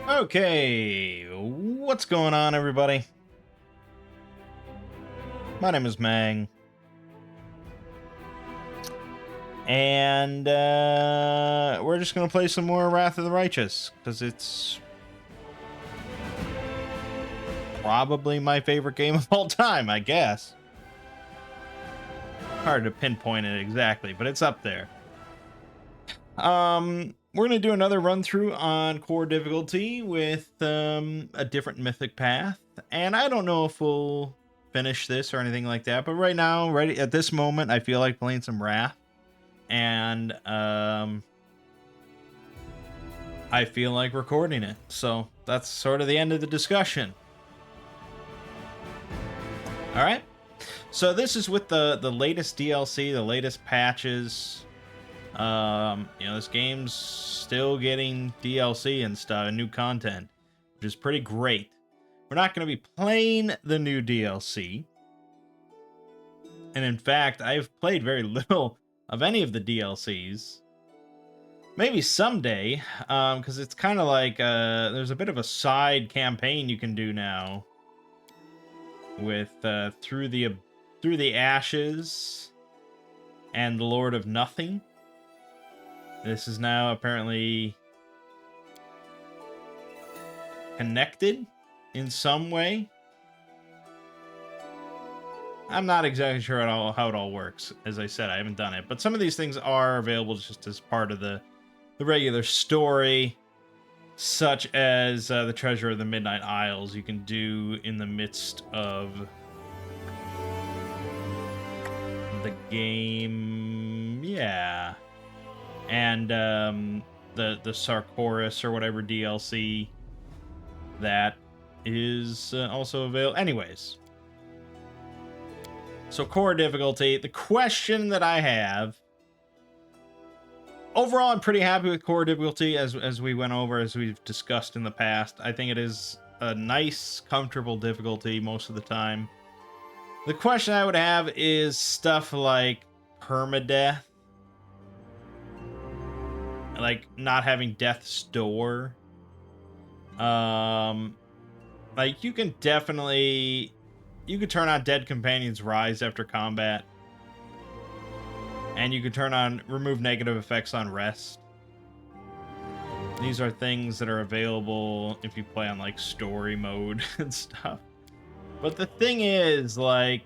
Okay, what's going on, everybody? My name is Mangg, and we're just gonna play some more Wrath of the Righteous because it's probably my favorite game of all time, I guess. Hard to pinpoint it exactly, but it's up there. We're gonna do another run through on core difficulty with a different mythic path, and I don't know if we'll finish this or anything like that. But right now, right at this moment, I feel like playing some Wrath, and I feel like recording it. So that's sort of the end of the discussion. All right. So this is with the latest DLC, the latest patches. This game's still getting DLC and stuff, and new content, which is pretty great. We're not going to be playing the new DLC. And in fact, I've played very little of any of the DLCs. Maybe someday, because it's kind of like there's a bit of a side campaign you can do now with through the Ashes and the Lord of Nothing. This is now apparently connected in some way. I'm not exactly sure how it all works. As I said, I haven't done it. But some of these things are available just as part of the regular story, such as the Treasure of the Midnight Isles you can do in the midst of the game. Yeah. And the Sarkoris or whatever DLC that is also available. Anyways, so core difficulty. The question that I have, overall, I'm pretty happy with core difficulty as we went over, as we've discussed in the past. I think it is a nice, comfortable difficulty most of the time. The question I would have is stuff like permadeath. Like not having death's door. Like you could turn on Dead Companions Rise after combat, and you can turn on remove negative effects on rest. These are things that are available if you play on like story mode and stuff. But the thing is, like,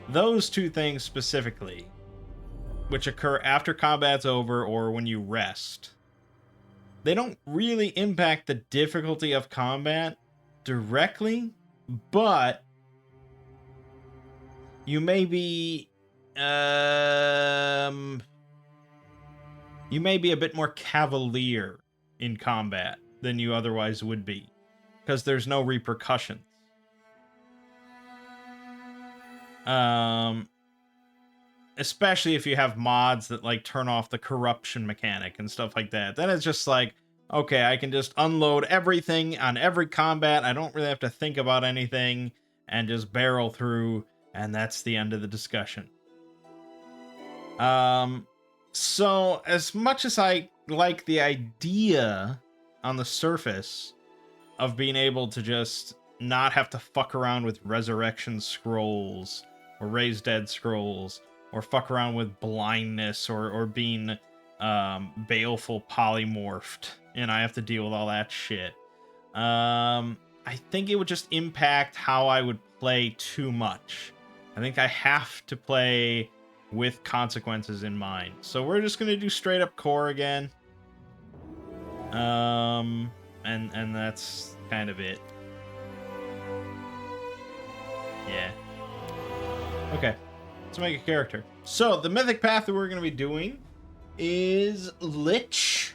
those two things specifically, which occur after combat's over or when you rest, they don't really impact the difficulty of combat directly, but you may be a bit more cavalier in combat than you otherwise would be, because there's no repercussions. Especially if you have mods that like turn off the corruption mechanic and stuff like that. Then it's just like, okay, I can just unload everything on every combat. I don't really have to think about anything and just barrel through, and that's the end of the discussion. So as much as I like the idea on the surface of being able to just not have to fuck around with resurrection scrolls or raise dead scrolls, or fuck around with blindness or being baleful polymorphed, and I have to deal with all that shit. I think it would just impact how I would play too much. I think I have to play with consequences in mind. So we're just gonna do straight up core again. And that's kind of it. Yeah. Okay. Let's make a character. So the mythic path that we're going to be doing is Lich.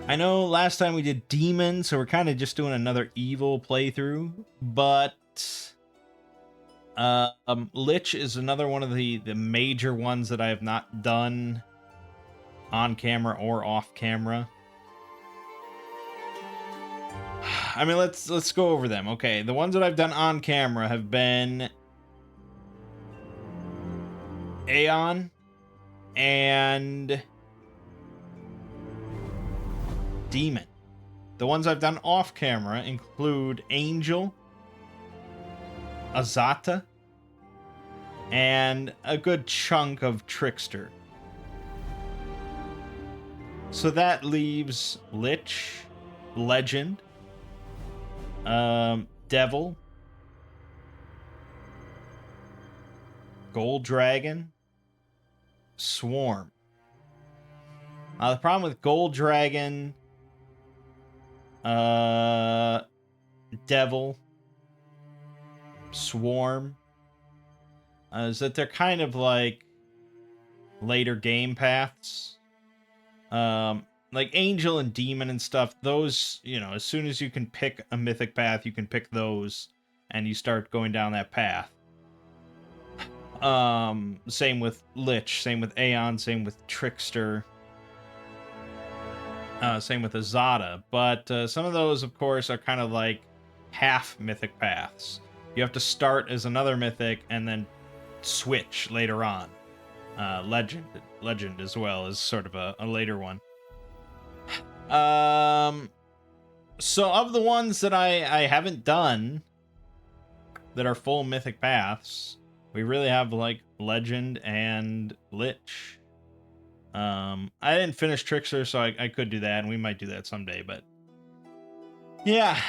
I know last time we did demon, so we're kind of just doing another evil playthrough, but Lich is another one of the major ones that I have not done on camera or off camera. I mean, let's go over them. Okay, the ones that I've done on camera have been Aeon and demon. The ones I've done off camera include Angel, Azata, and a good chunk of Trickster. So that leaves Lich, Legend, Devil, Gold Dragon, Swarm. The problem with Gold Dragon, Devil, Swarm, is that they're kind of like later game paths. Like Angel and Demon and stuff, those, you know, as soon as you can pick a mythic path, you can pick those, and you start going down that path. Same with Lich, same with Aeon, same with Trickster, same with Azata. But some of those, of course, are kind of like half mythic paths. You have to start as another mythic and then switch later on. Legend as well is sort of a later one. So of the ones that I haven't done that are full mythic paths, we really have like Legend and Lich. I didn't finish Trickster, so I could do that, and we might do that someday, but yeah,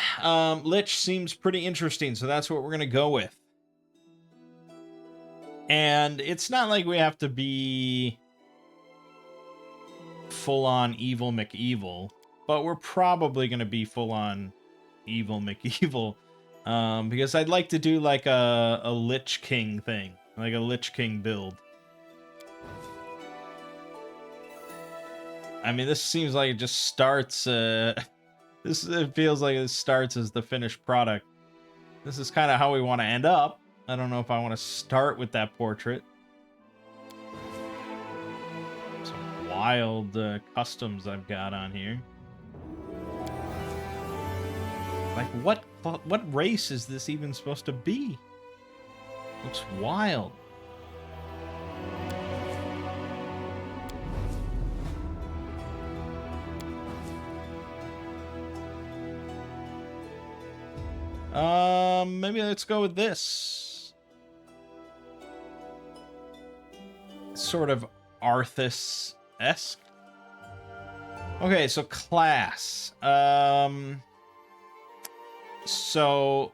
Lich seems pretty interesting, so that's what we're gonna go with. And it's not like we have to be full-on Evil McEvil, but we're probably going to be full-on Evil McEvil, because I'd like to do like a Lich King thing, like a Lich King build. I mean, this seems like it just starts, it feels like it starts as the finished product. This is kind of how we want to end up. I don't know if I want to start with that portrait. Some wild customs I've got on here. Like, what race is this even supposed to be? Looks wild. Maybe let's go with this. Sort of Arthas-esque. Okay, so class. So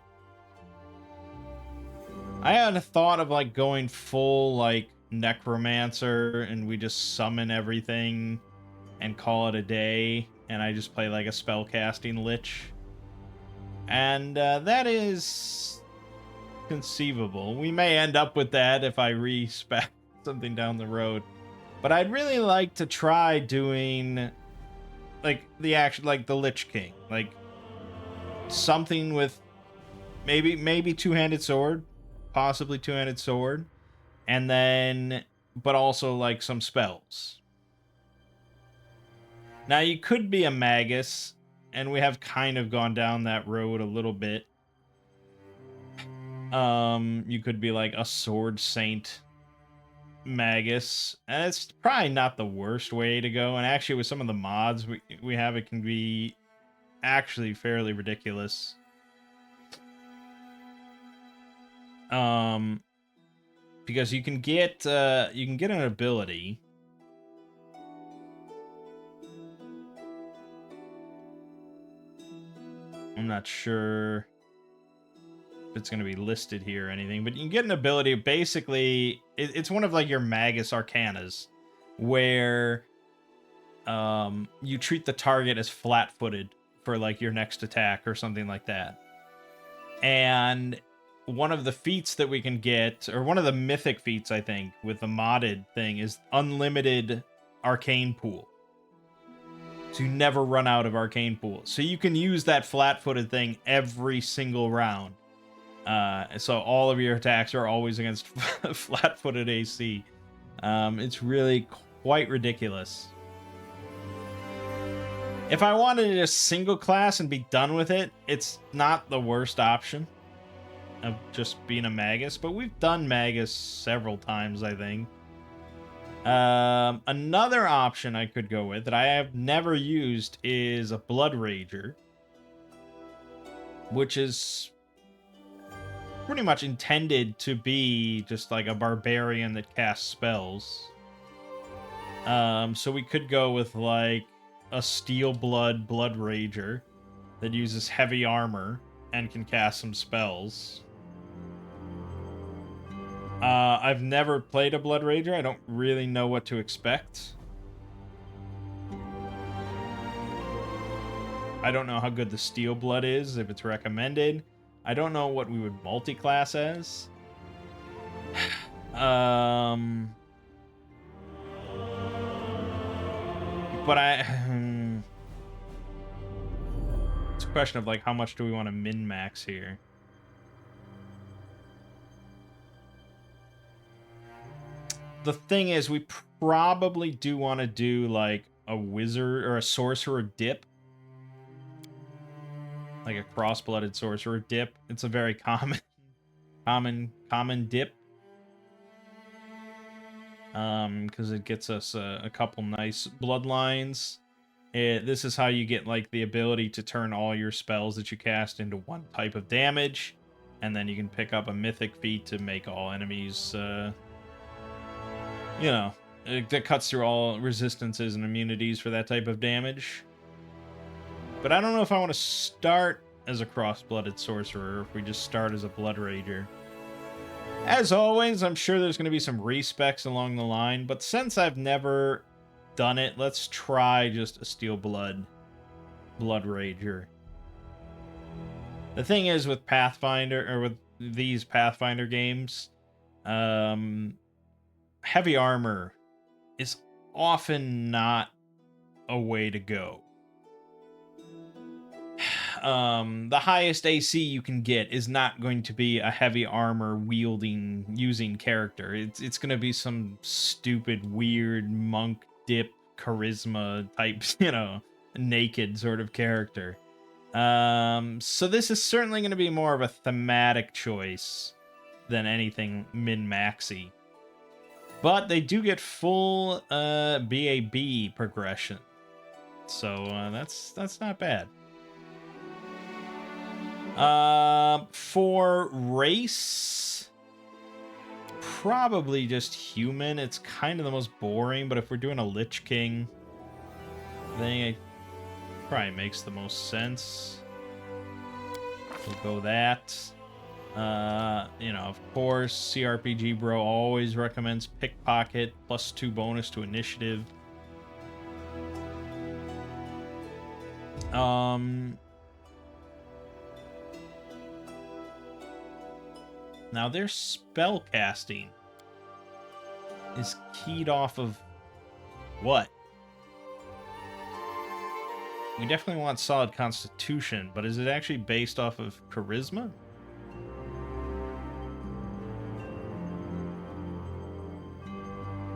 I had a thought of like going full like necromancer, and we just summon everything and call it a day, and I just play like a spellcasting Lich. And that is conceivable. We may end up with that if I respec something down the road. But I'd really like to try doing like the Lich King. Like something with maybe two-handed sword, possibly two-handed sword, and then but also like some spells. Now you could be a Magus, and we have kind of gone down that road a little bit. You could be like a Sword Saint Magus, and it's probably not the worst way to go. And actually, with some of the mods we have, it can be actually fairly ridiculous. Because you can get an ability. I'm not sure if it's going to be listed here or anything, but you can get an ability. Basically, it's one of like your Magus Arcanas, where you treat the target as flat-footed for like your next attack or something like that. And one of the feats that we can get, or one of the mythic feats, I think, with the modded thing, is unlimited arcane pool. So you never run out of arcane pool. So you can use that flat-footed thing every single round. So all of your attacks are always against flat-footed AC. It's really quite ridiculous. If I wanted to just single class and be done with it, it's not the worst option of just being a Magus, but we've done Magus several times, I think. Another option I could go with that I have never used is a Blood Rager, which is pretty much intended to be just like a barbarian that casts spells. So we could go with like a Steel Blood Rager that uses heavy armor and can cast some spells. I've never played a Blood Rager. I don't really know what to expect. I don't know how good the Steel Blood is, if it's recommended. I don't know what we would multi-class as. But it's a question of like how much do we want to min-max here? The thing is, we probably do want to do like a wizard or a sorcerer dip. Like a cross-blooded sorcerer dip. It's a very common dip. Because it gets us a couple nice bloodlines. This is how you get like the ability to turn all your spells that you cast into one type of damage, and then you can pick up a mythic feat to make all enemies, that cuts through all resistances and immunities for that type of damage. But I don't know if I want to start as a cross-blooded sorcerer, or if we just start as a Blood Rager. As always, I'm sure there's going to be some respecs along the line, but since I've never done it, let's try just a Steel Blood Rager. The thing is with Pathfinder, or with these Pathfinder games, heavy armor is often not a way to go. The highest AC you can get is not going to be a heavy armor using character. It's going to be some stupid, weird monk dip charisma type, naked sort of character. So this is certainly going to be more of a thematic choice than anything min-maxy. But they do get full BAB progression. So that's not bad. For race, probably just human. It's kind of the most boring, but if we're doing a Lich King, I think it probably makes the most sense. We'll go that. Of course, CRPG Bro always recommends Pickpocket, +2 bonus to initiative. Now, their spell casting is keyed off of what? We definitely want solid constitution, but is it actually based off of charisma?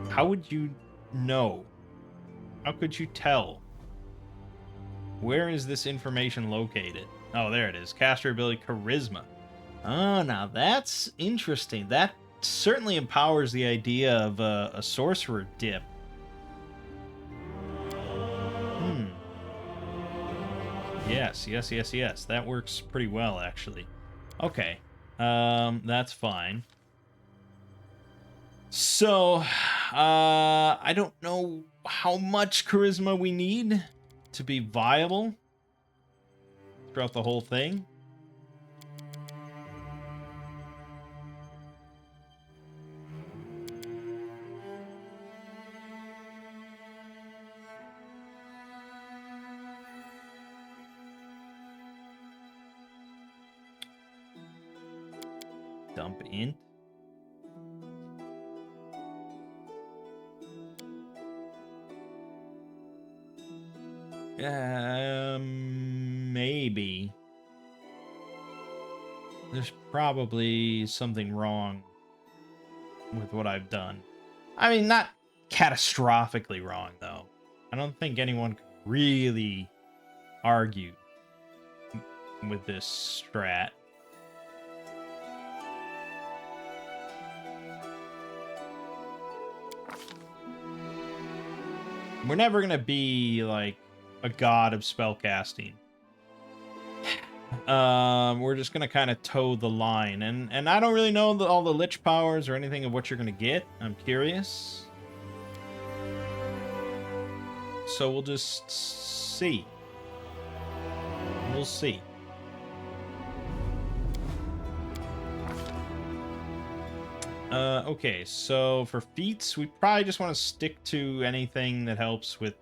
How would you know? How could you tell? Where is this information located? Oh, there it is. Caster ability charisma. Oh, now that's interesting. That certainly empowers the idea of a sorcerer dip. Yes. That works pretty well, actually. Okay. That's fine. So, I don't know how much charisma we need to be viable throughout the whole thing. Dump int. Maybe. There's probably something wrong with what I've done. I mean, not catastrophically wrong, though. I don't think anyone could really argue with this strat. We're never gonna be like a god of spellcasting. We're just gonna kind of toe the line, and I don't really know all the Lich powers or anything of what you're gonna get. I'm curious, so we'll just see. We'll see. Okay, so for feats, we probably just want to stick to anything that helps with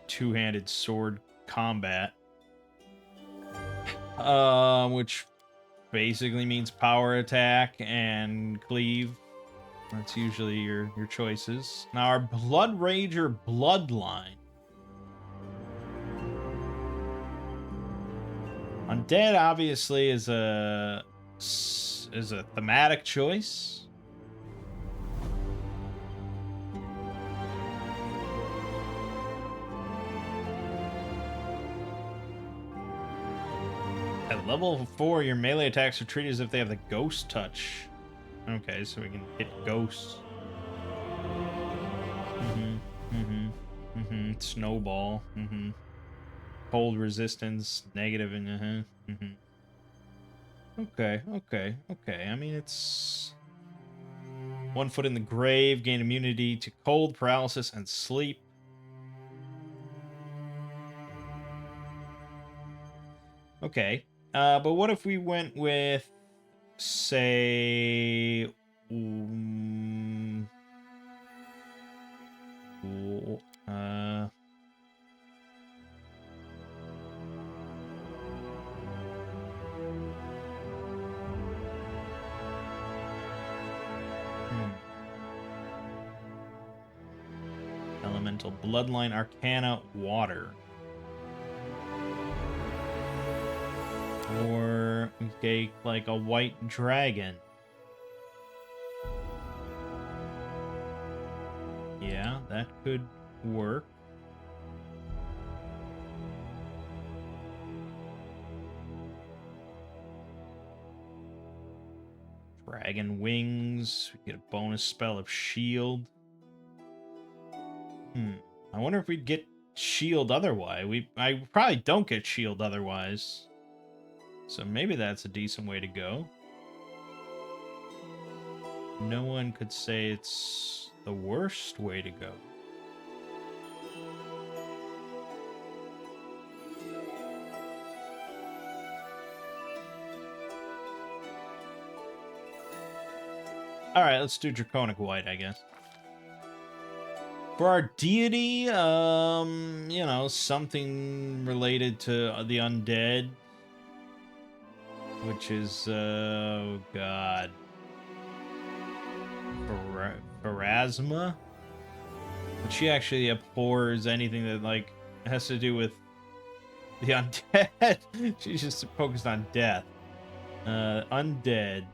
two-handed sword combat. Which basically means power attack and cleave. That's usually your choices. Now our Blood Rager bloodline. Undead obviously is a thematic choice. At level 4, your melee attacks are treated as if they have the ghost touch. Okay, so we can hit ghosts. Snowball. Cold resistance, negative, and Okay. I mean, it's 1 foot in the grave, gain immunity to cold, paralysis, and sleep. Okay. But what if we went with, say, Elemental Bloodline Arcana WotR. Or we take like a white dragon. Yeah, that could work. Dragon wings. We get a bonus spell of shield. I wonder if we'd get shield otherwise. I probably don't get shield otherwise. So maybe that's a decent way to go. No one could say it's the worst way to go. Alright, let's do Draconic White, I guess. For our deity, you know, something related to the undead. Which is, oh god. Pharasma? But she actually abhors anything that, like, has to do with the undead. She's just focused on death. Undead.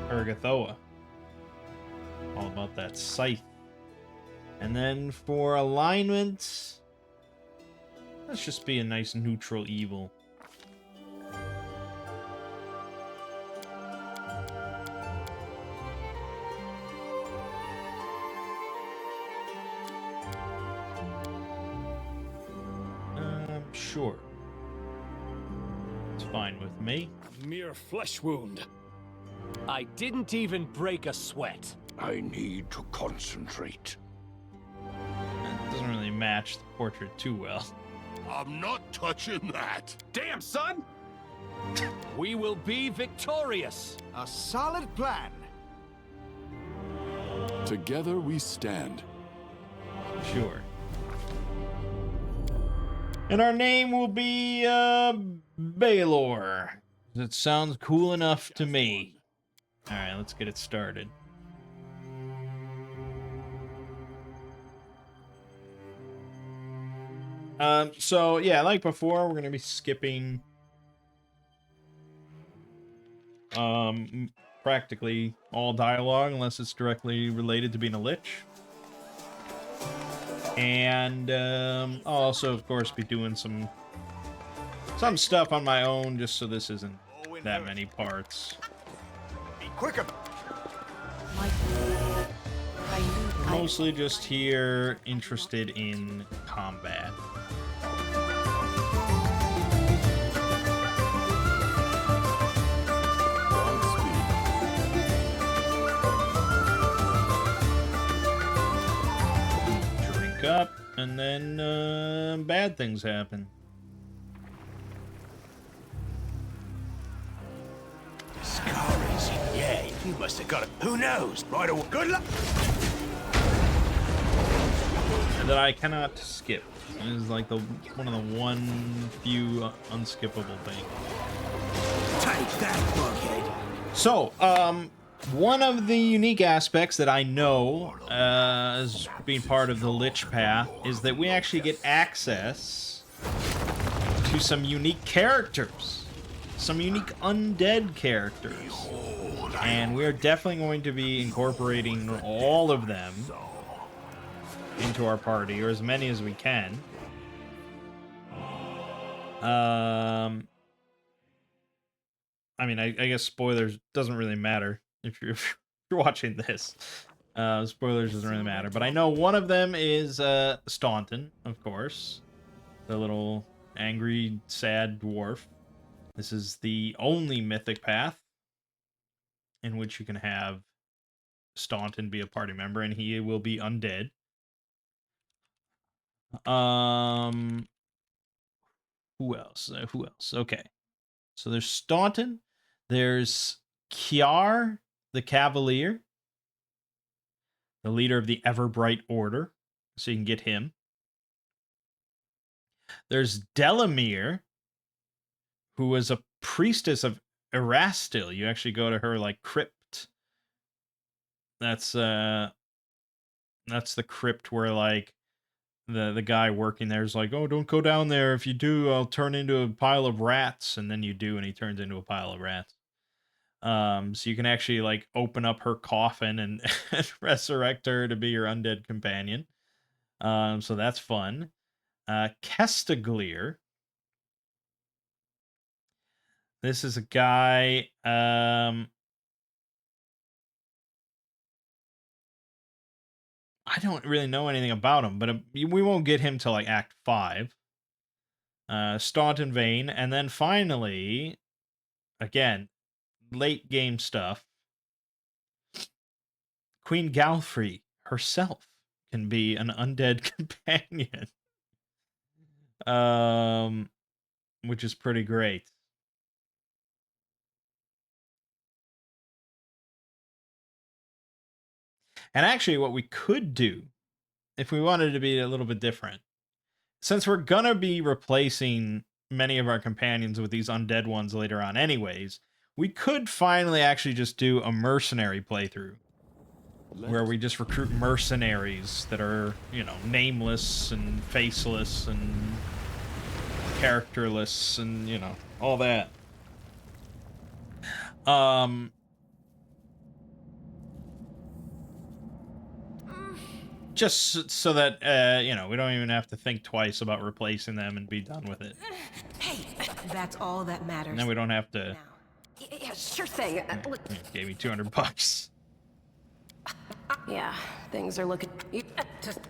Urgathoa. All about that scythe. And then for alignment, let's just be a nice neutral evil. Sure. It's fine with me. Mere flesh wound. I didn't even break a sweat. I need to concentrate. It doesn't really match the portrait too well. I'm not touching that. Damn, son! We will be victorious. A solid plan. Together we stand. Sure. And our name will be, Baylor. That sounds cool enough to me. Alright, let's get it started. So, yeah, like before, we're going to be skipping, practically all dialogue, unless it's directly related to being a Lich. And I'll also, of course, be doing some stuff on my own, just so this isn't that many parts. Be quicker. mostly just here interested in combat. Drink up, and then bad things happen. Scaries? Yeah, you must have got it. Who knows? Right away. Good luck. And that I cannot skip. It is like one of the few unskippable things. Take that, buckhead. So, one of the unique aspects that I know as being part of the Lich path is that we actually get access to some unique characters. Some unique undead characters. And we are definitely going to be incorporating all of them into our party, or as many as we can. I mean, I guess spoilers doesn't really matter if you're watching this. Spoilers doesn't really matter. But I know one of them is Staunton, of course. The little angry, sad dwarf. This is the only mythic path in which you can have Staunton be a party member, and he will be undead. Who else? Who else? Okay. So there's Staunton. There's Kiar, the Cavalier, the leader of the Everbright Order. So you can get him. There's Delamere, who was a priestess of Erastil. You actually go to her like crypt. That's the crypt where like the guy working there is like, oh, don't go down there. If you do, I'll turn into a pile of rats. And then you do, and he turns into a pile of rats. So you can actually like open up her coffin and, and resurrect her to be your undead companion. So that's fun. Kestaglir. This is a guy. I don't really know anything about him, but we won't get him till like Act 5. Staunton Vane, and then finally, again, late game stuff. Queen Galfrey herself can be an undead companion. Which is pretty great. And actually, what we could do, if we wanted to be a little bit different, since we're gonna be replacing many of our companions with these undead ones later on anyways, we could finally actually just do a mercenary playthrough. Where we just recruit mercenaries that are, you know, nameless and faceless and characterless and, you know, all that. Just so that, you know, we don't even have to think twice about replacing them and be done with it. Hey, that's all that matters. And then we don't have to... Now. Yeah, sure thing. Look. Gave me $200. Yeah, things are looking... Just...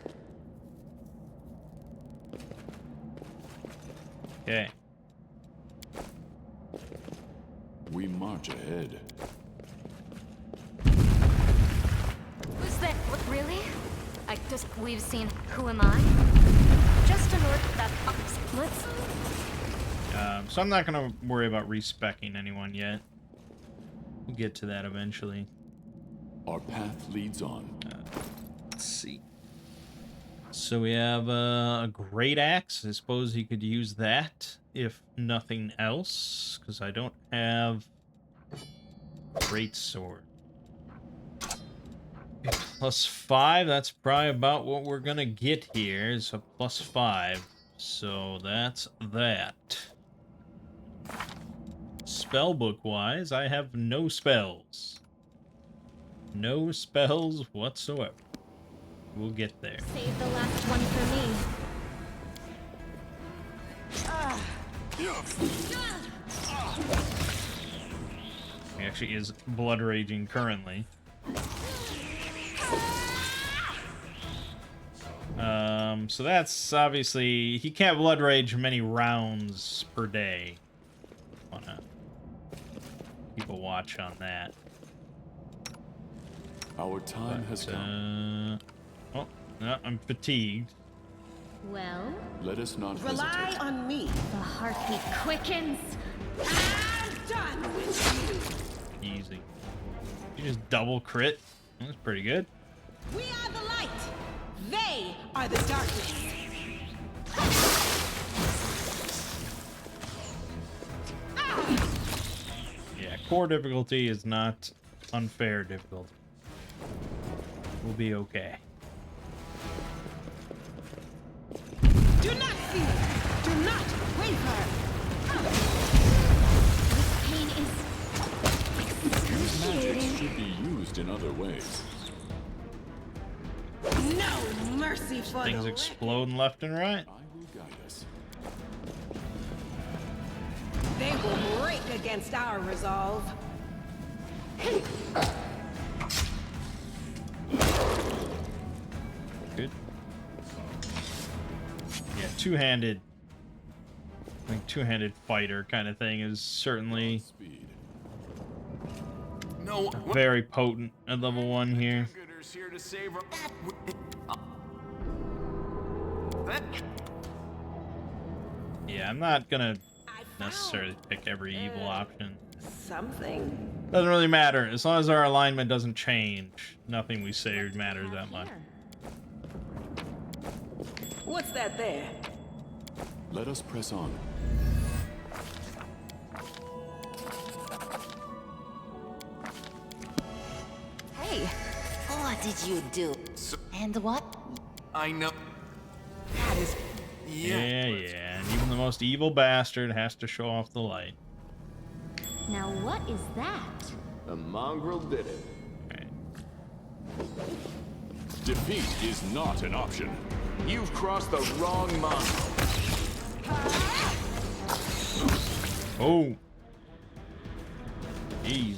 Okay. We march ahead. Who's that? What, really? We've seen. Who am I? Just a north that. Let's. So I'm not gonna worry about respecking anyone yet. We'll get to that eventually. Our path leads on. Let's see. So we have a great axe. I suppose you could use that if nothing else, because I don't have great sword. +5, that's probably about what we're gonna get here, is a +5. So that's that. Spellbook wise, I have no spells. No spells whatsoever. We'll get there. Save the last one for me. He actually is blood raging currently. So that's obviously he can't blood rage many rounds per day. Wanna keep a watch on that. Our time has come. Oh, no, I'm fatigued. Well, Let us not Rely hesitate. on me. the heartbeat quickens. I'm done with you. Easy. You just double crit. That's pretty good. We are the light. They are the darkness. Yeah, core difficulty is not unfair difficulty. We'll be okay. Do not fear. Do not waver. This pain is These magics excruciating. should be used in other ways. No mercy for Things the exploding left and right. I will guide us. They will break against our resolve. Good. Yeah, two-handed. I think two-handed fighter kind of thing is certainly Speed. No, very potent at level 1 here. gooders here to save her. Yeah, I'm not gonna I found necessarily pick every evil option. something. Doesn't really matter. As long as our alignment doesn't change, nothing we say matters that much. What's that there? Let us press on. Hey, what did you do? And what? I know. That is Yeah, and even the most evil bastard has to show off the light. Now what is that? The mongrel did it. Right. Defeat is not an option. You've crossed the wrong mongrel. Oh! Jeez.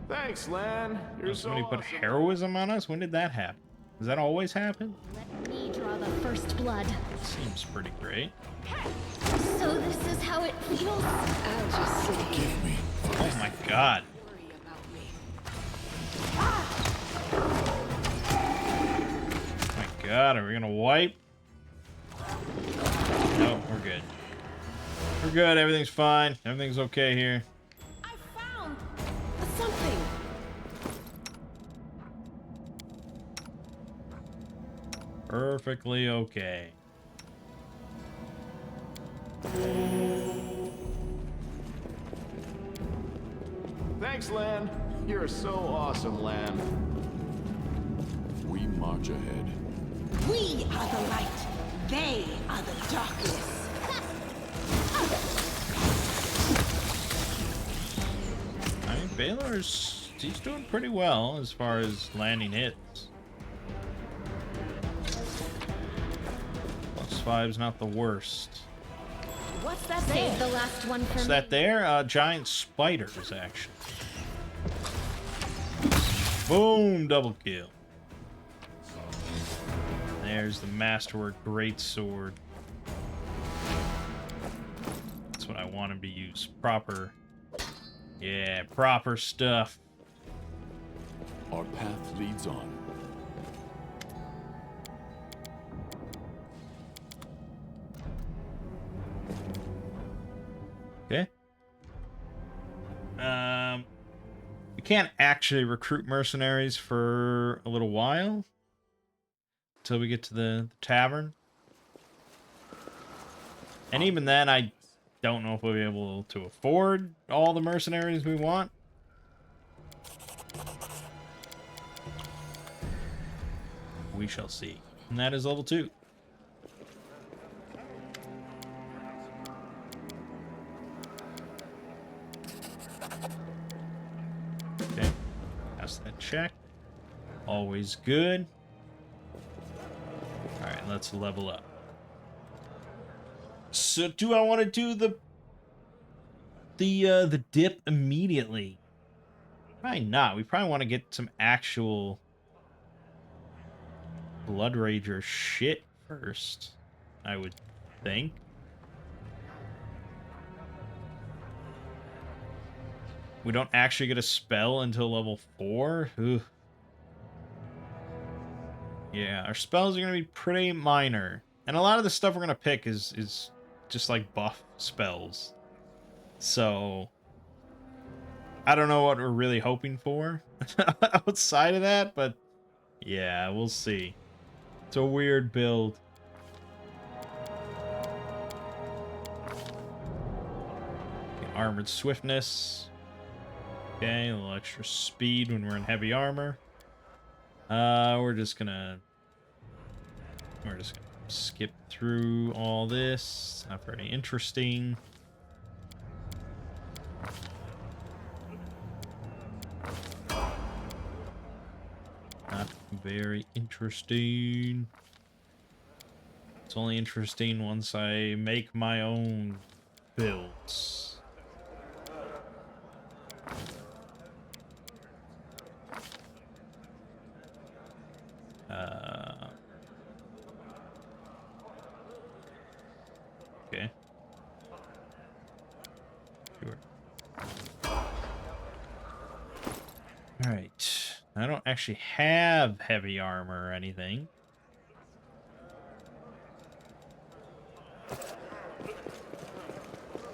Thanks, Lan. You're so Somebody put awesome. heroism on us? When did that happen? Does that always happen? Let me draw the first blood. Seems pretty great. So this is how it feels? I'll just sit here. Give me. Oh my god. Worry about me. Oh my god, are we gonna wipe? No, we're good. We're good, everything's fine. Everything's okay here. I found something. Perfectly okay. Thanks, Lan. You're so awesome, Lan. We march ahead. We are the light. They are the darkness. I mean, he's doing pretty well as far as landing hits. +5's not the worst. What's that Save there? the last one for What's me. that there? Giant spiders, actually. Boom! Double kill. There's the Masterwork Greatsword. That's what I want him to use. Proper. Yeah, proper stuff. Our path leads on. Okay. We can't actually recruit mercenaries for a little while. Until we get to the tavern. And even then, I don't know if we'll be able to afford all the mercenaries we want. We shall see. And that is level 2. Okay. Pass that check. Always good. Alright, let's level up. So do I want to do the dip immediately? Probably not. We probably want to get some actual Blood Rager shit first, I would think. We don't actually get a spell until level 4? Ugh. Yeah, our spells are going to be pretty minor. And a lot of the stuff we're going to pick is just like buff spells. So, I don't know what we're really hoping for outside of that, but yeah, we'll see. It's a weird build. Armored swiftness. Okay, a little extra speed when we're in heavy armor. We're just gonna skip through all this. Not very interesting. Not very interesting. It's only interesting once I make my own builds. Okay. Sure. Alright. I don't actually have heavy armor or anything.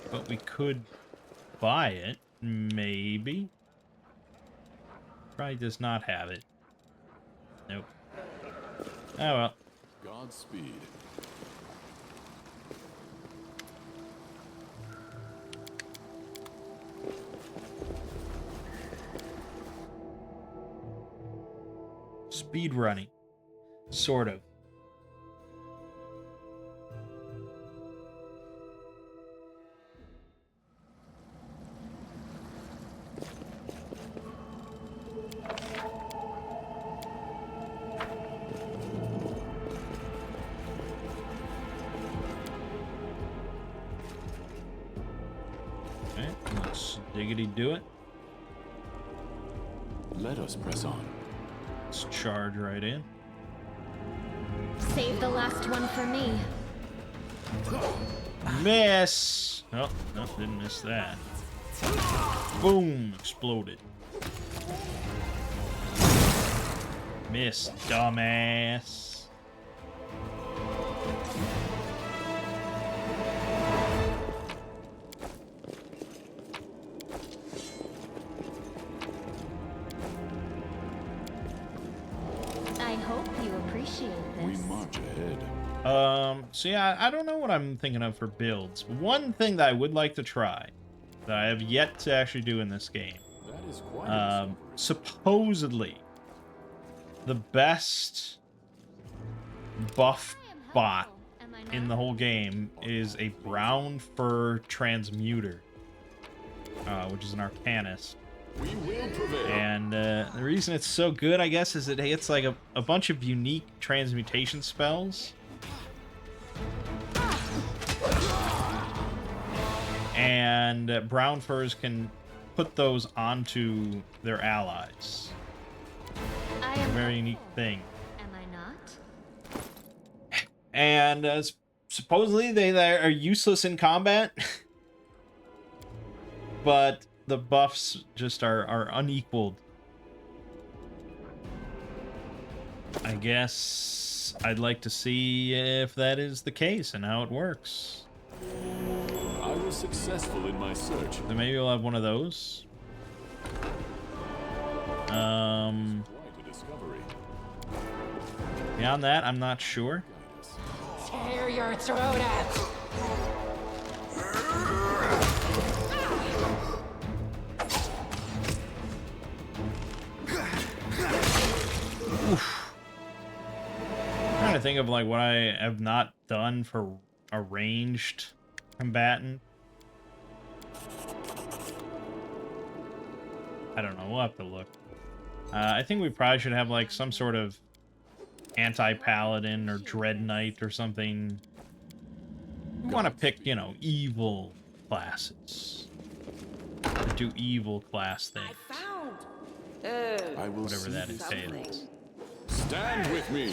But we could buy it, maybe. Probably does not have it. Nope. Oh well. Godspeed. Speed running. Sort of. Okay, let's diggity do it. Let us press on. Let's charge right in. Save the last one for me. Miss! Oh, no, didn't miss that. Boom! Exploded. Miss, dumbass. I hope you appreciate We this. march ahead. So yeah, I don't know what I'm thinking of for builds. One thing that I would like to try, that I have yet to actually do in this game, That is quite a discovery. supposedly, the best buff bot in the whole game is a brown fur transmuter, which is an arcanist. We will prevail. And the reason it's so good, I guess, is it hits like a bunch of unique transmutation spells. And brown furs can put those onto their allies. I am Very unique thing. Am I not? And supposedly they are useless in combat. But the buffs just are unequaled. I guess I'd like to see if that is the case and how it works. I was successful in my search. So maybe we'll have one of those. Quite a discovery. Beyond that, I'm not sure. Tear your throat out! I'm trying to think of like what I have not done for a ranged combatant. I don't know. We'll have to look. I think we probably should have like some sort of anti-paladin or dread knight or something. We want to pick, you know, evil classes. Do evil class things. I found I will Whatever see that this entails. through. Stand with me.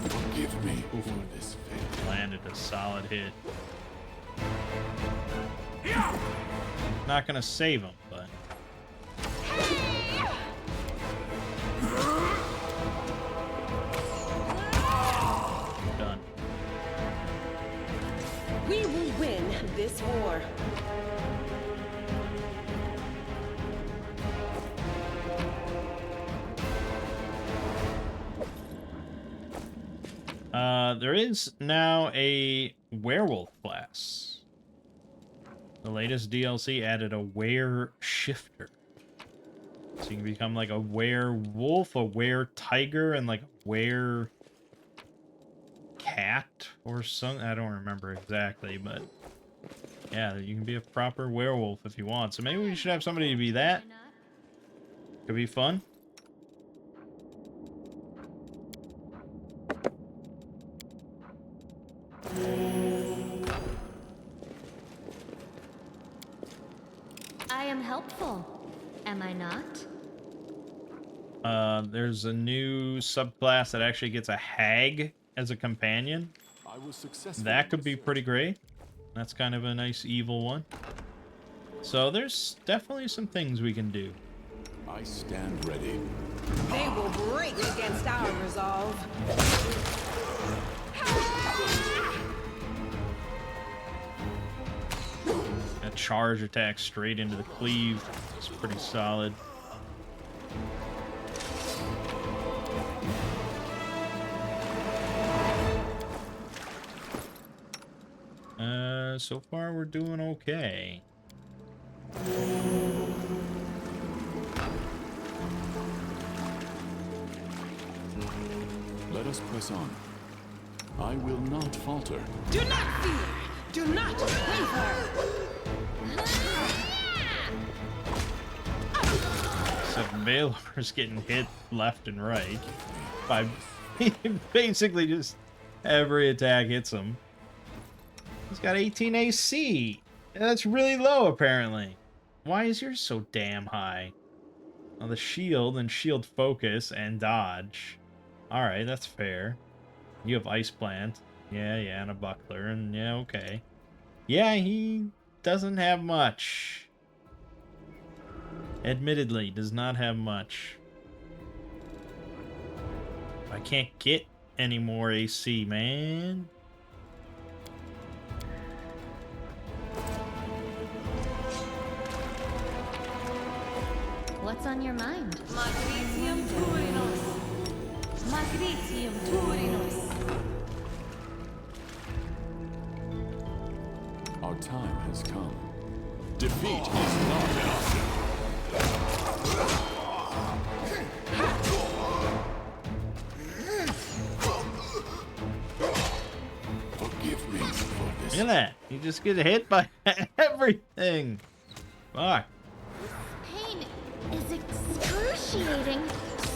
Forgive me for this failure. Landed a solid hit. Not gonna save him, but done. We will win this war. There is now a werewolf class. The latest DLC added a were shifter. So you can become like a werewolf, a were tiger, and like a were cat or something. I don't remember exactly, but yeah, you can be a proper werewolf if you want. So maybe we should have somebody to be that. Could be fun. I am helpful, am I not? There's a new subclass that actually gets a hag as a companion. I was successful. That in could my be search. pretty great. That's kind of a nice evil one. So there's definitely some things we can do. I stand ready. They will break against our resolve. A charge attack straight into the cleave. It's pretty solid. So far we're doing okay. Let us press on. I will not falter. Do not fear. Do not waver. Except Valor's getting hit left and right by basically just every attack hits him. He's got 18 AC. That's really low, apparently. Why is yours so damn high? Well, the shield and shield focus and dodge. Alright, that's fair. You have ice plant. Yeah, and a buckler, and yeah, okay. Yeah, he doesn't have much. Admittedly, does not have much. I can't get any more AC, man. What's on your mind? Magnesium Turinos. Magnesium Turinos. Our time has come. Defeat is not an option. Forgive me for this. Look at that. You just get hit by everything. Fuck. Pain is excruciating.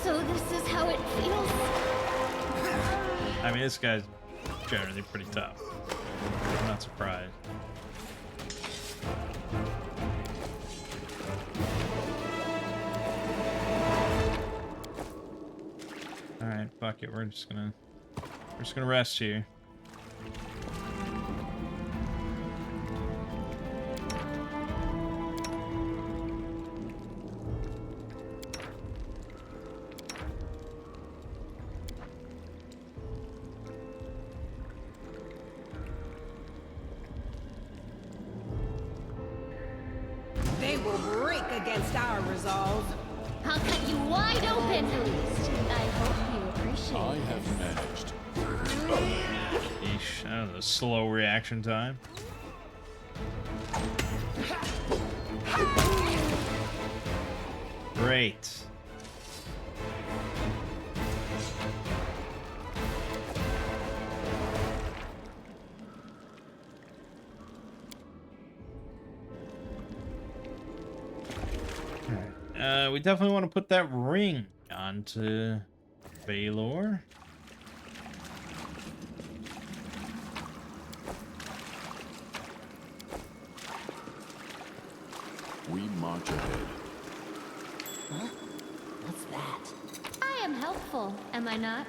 So this is how it feels. I mean, this guy's generally pretty tough. I'm not surprised. Alright, fuck it. We're just gonna rest here. They will break against our resolve. I'll cut you wide open. I hope you appreciate I this. have managed. Yeesh, that was a slow reaction time. Great. We definitely want to put that ring onto Valor. march ahead. Huh? What's that? I am helpful, am I not?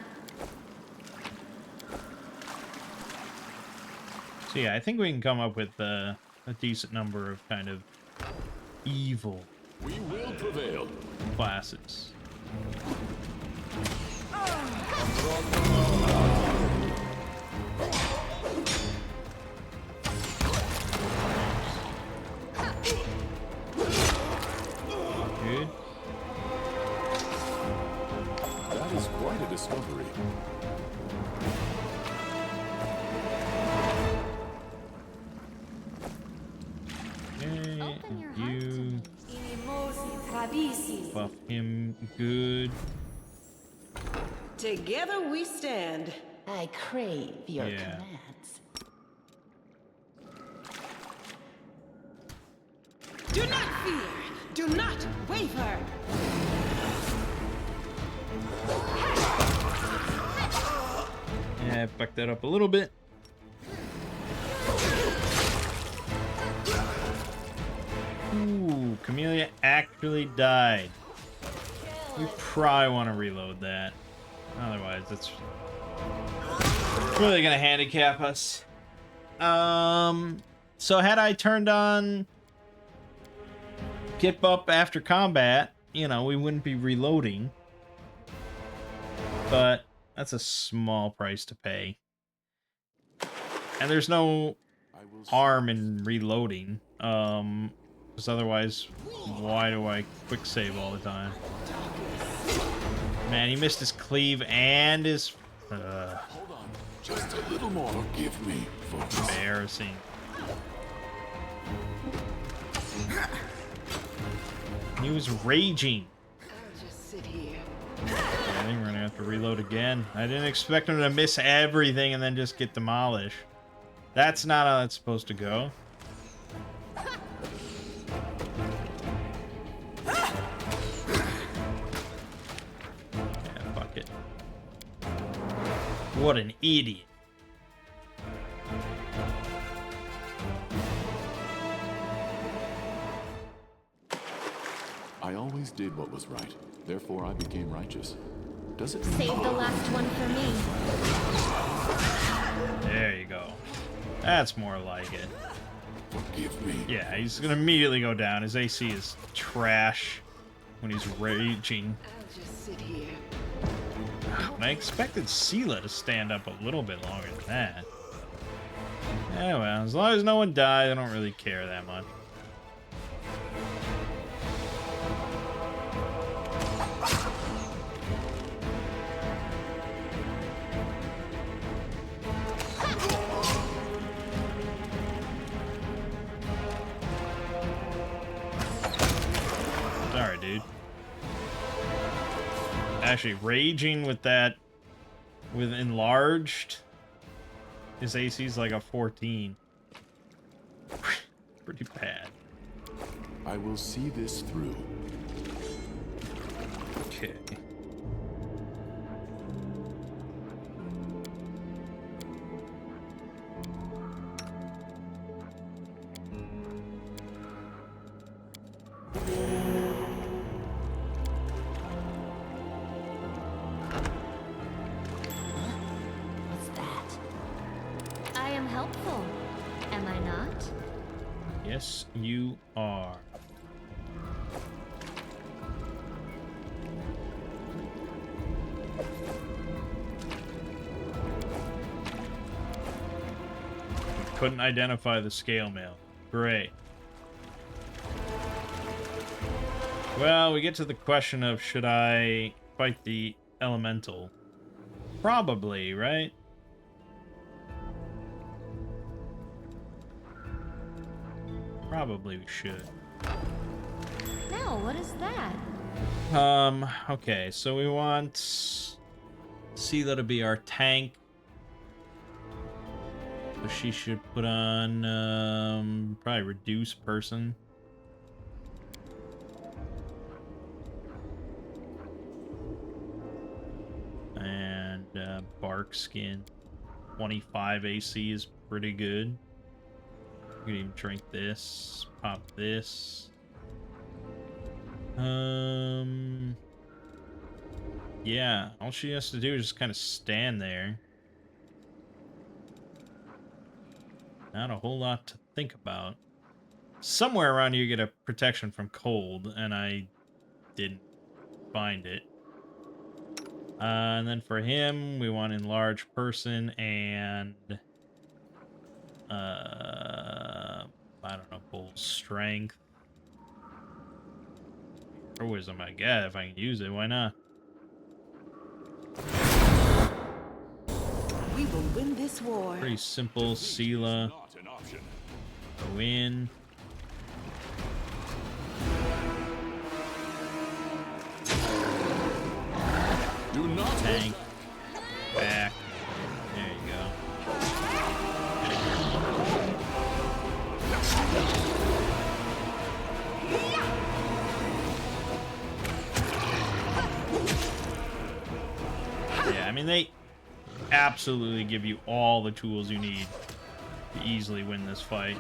So yeah, I think we can come up with a decent number of kind of evil We will prevail. classes. Good. That is quite a discovery. Okay, Open your heart to you me. buff him good. Together we stand. I crave your Yeah. commands. Do not fear. Do not waver. Yeah, back that up a little bit. Ooh, Camellia actually died. We probably want to reload that. Otherwise, it's really gonna handicap us. So had I turned on Get Up after combat, you know, we wouldn't be reloading. But that's a small price to pay. And there's no I will harm in reloading. Because otherwise, why do I quick save all the time? Man, he missed his cleave and his... hold on. Just a little more. Forgive me, folks. embarrassing. He was raging. I'll just sit here. I think we're gonna have to reload again. I didn't expect him to miss everything and then just get demolished. That's not how it's supposed to go. Yeah, fuck it. What an idiot. I always did what was right. Therefore, I became righteous. Does it mean... Save the last one for me. There you go. That's more like it. Forgive me. Yeah, he's gonna immediately go down. His AC is trash when he's raging. I'll just sit here. And I expected Sela to stand up a little bit longer than that. Yeah, well, as long as no one dies, I don't really care that much. Sorry, dude. Actually, raging with that, with enlarged, his AC's like a 14. Pretty bad. I will see this through. Okay. What's that? I am helpful, am I not? Yes, you are. Couldn't identify the scale mail. Great. Well, we get to the question of should I fight the elemental? Probably, right? Probably we should. No, what is that? Okay, so we want Sela to be our tank. So she should put on, probably reduce person. And, bark skin. 25 AC is pretty good. You can even drink this, pop this. Yeah, all she has to do is just kind of stand there. Not a whole lot to think about. Somewhere around here you get a protection from cold, and I didn't find it. And then for him, we want enlarge person and I don't know, bull strength or wisdom. I guess if I can use it, why not? We will win this war. Pretty simple. Sela, Not an option. go in. Do not Tank. Back. There you go. Yeah, I mean, they absolutely give you all the tools you need to easily win this fight.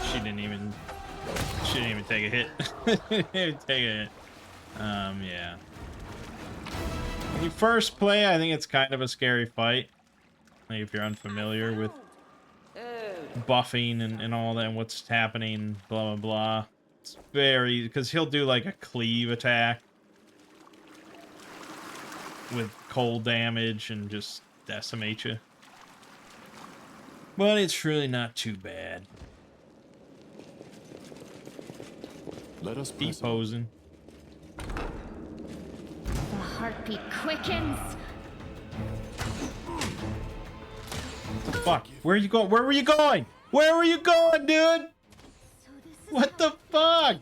She didn't even take a hit. Didn't even take a hit. Yeah. When you first play, I think it's kind of a scary fight. Like if you're unfamiliar with buffing and all that and what's happening, blah, blah, blah. It's very... because he'll do like a cleave attack with cold damage and just decimate you. But it's really not too bad. let us Keep press on. posing. The heartbeat quickens. What the fuck? Where are you going? Where were you going? Where were you going, dude? So this is What the fuck?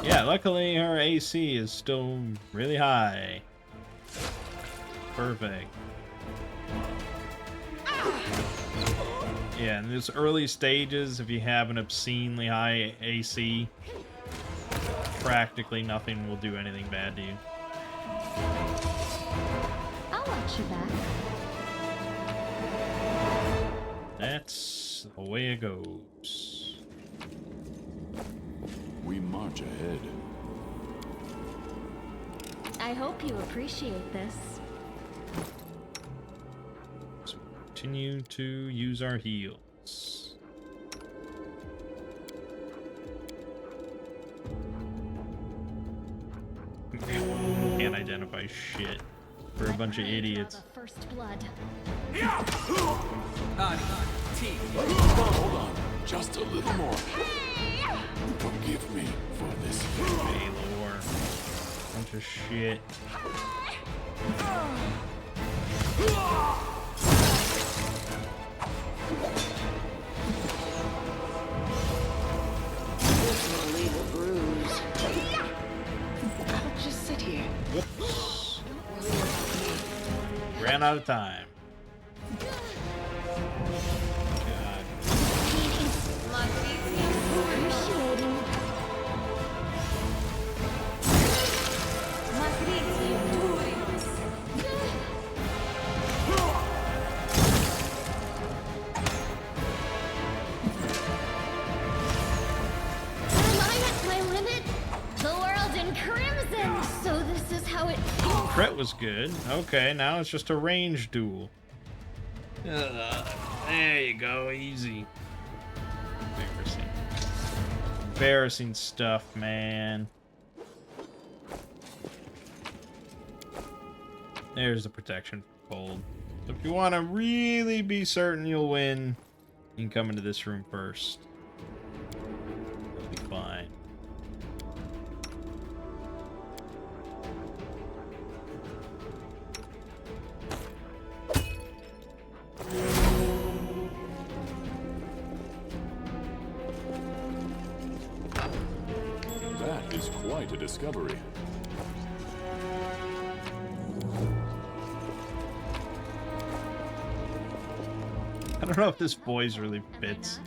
Yeah, luckily her AC is still really high. Perfect. Yeah, in these early stages, if you have an obscenely high AC, practically nothing will do anything bad to you. I'll watch you back. That's the way it goes. We march ahead. I hope you appreciate this. So continue to use our heals. Can't identify shit. For a bunch of idiots. The first blood. Hold on, just a little more. Forgive me for this. Baylor. Bunch of shit. This will leave a bruise. I'll just sit here. Whoops. Ran out of time. God. Appreciating. Am I at my limit? The world in crimson. So this is how it. Crit was good. Okay, now it's just a range duel. There you go, easy. Embarrassing. Embarrassing stuff, man. There's the protection for cold. So if you want to really be certain you'll win, you can come into this room first. It'll be fine. That is quite a discovery. I don't know if this voice really Am I fits.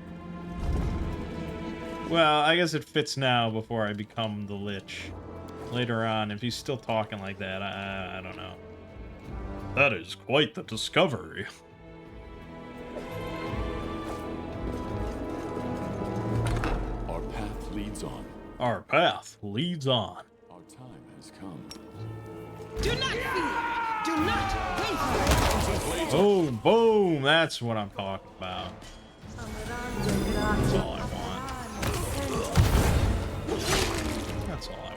not? Well, I guess it fits now before I become the Lich. Later on, if he's still talking like that, I don't know. That is quite the discovery. Our path leads on. Our path leads on. Our time has come. Do not fear. Do not waver. Boom, boom. That's what I'm talking about. That's all I want. That's all I want.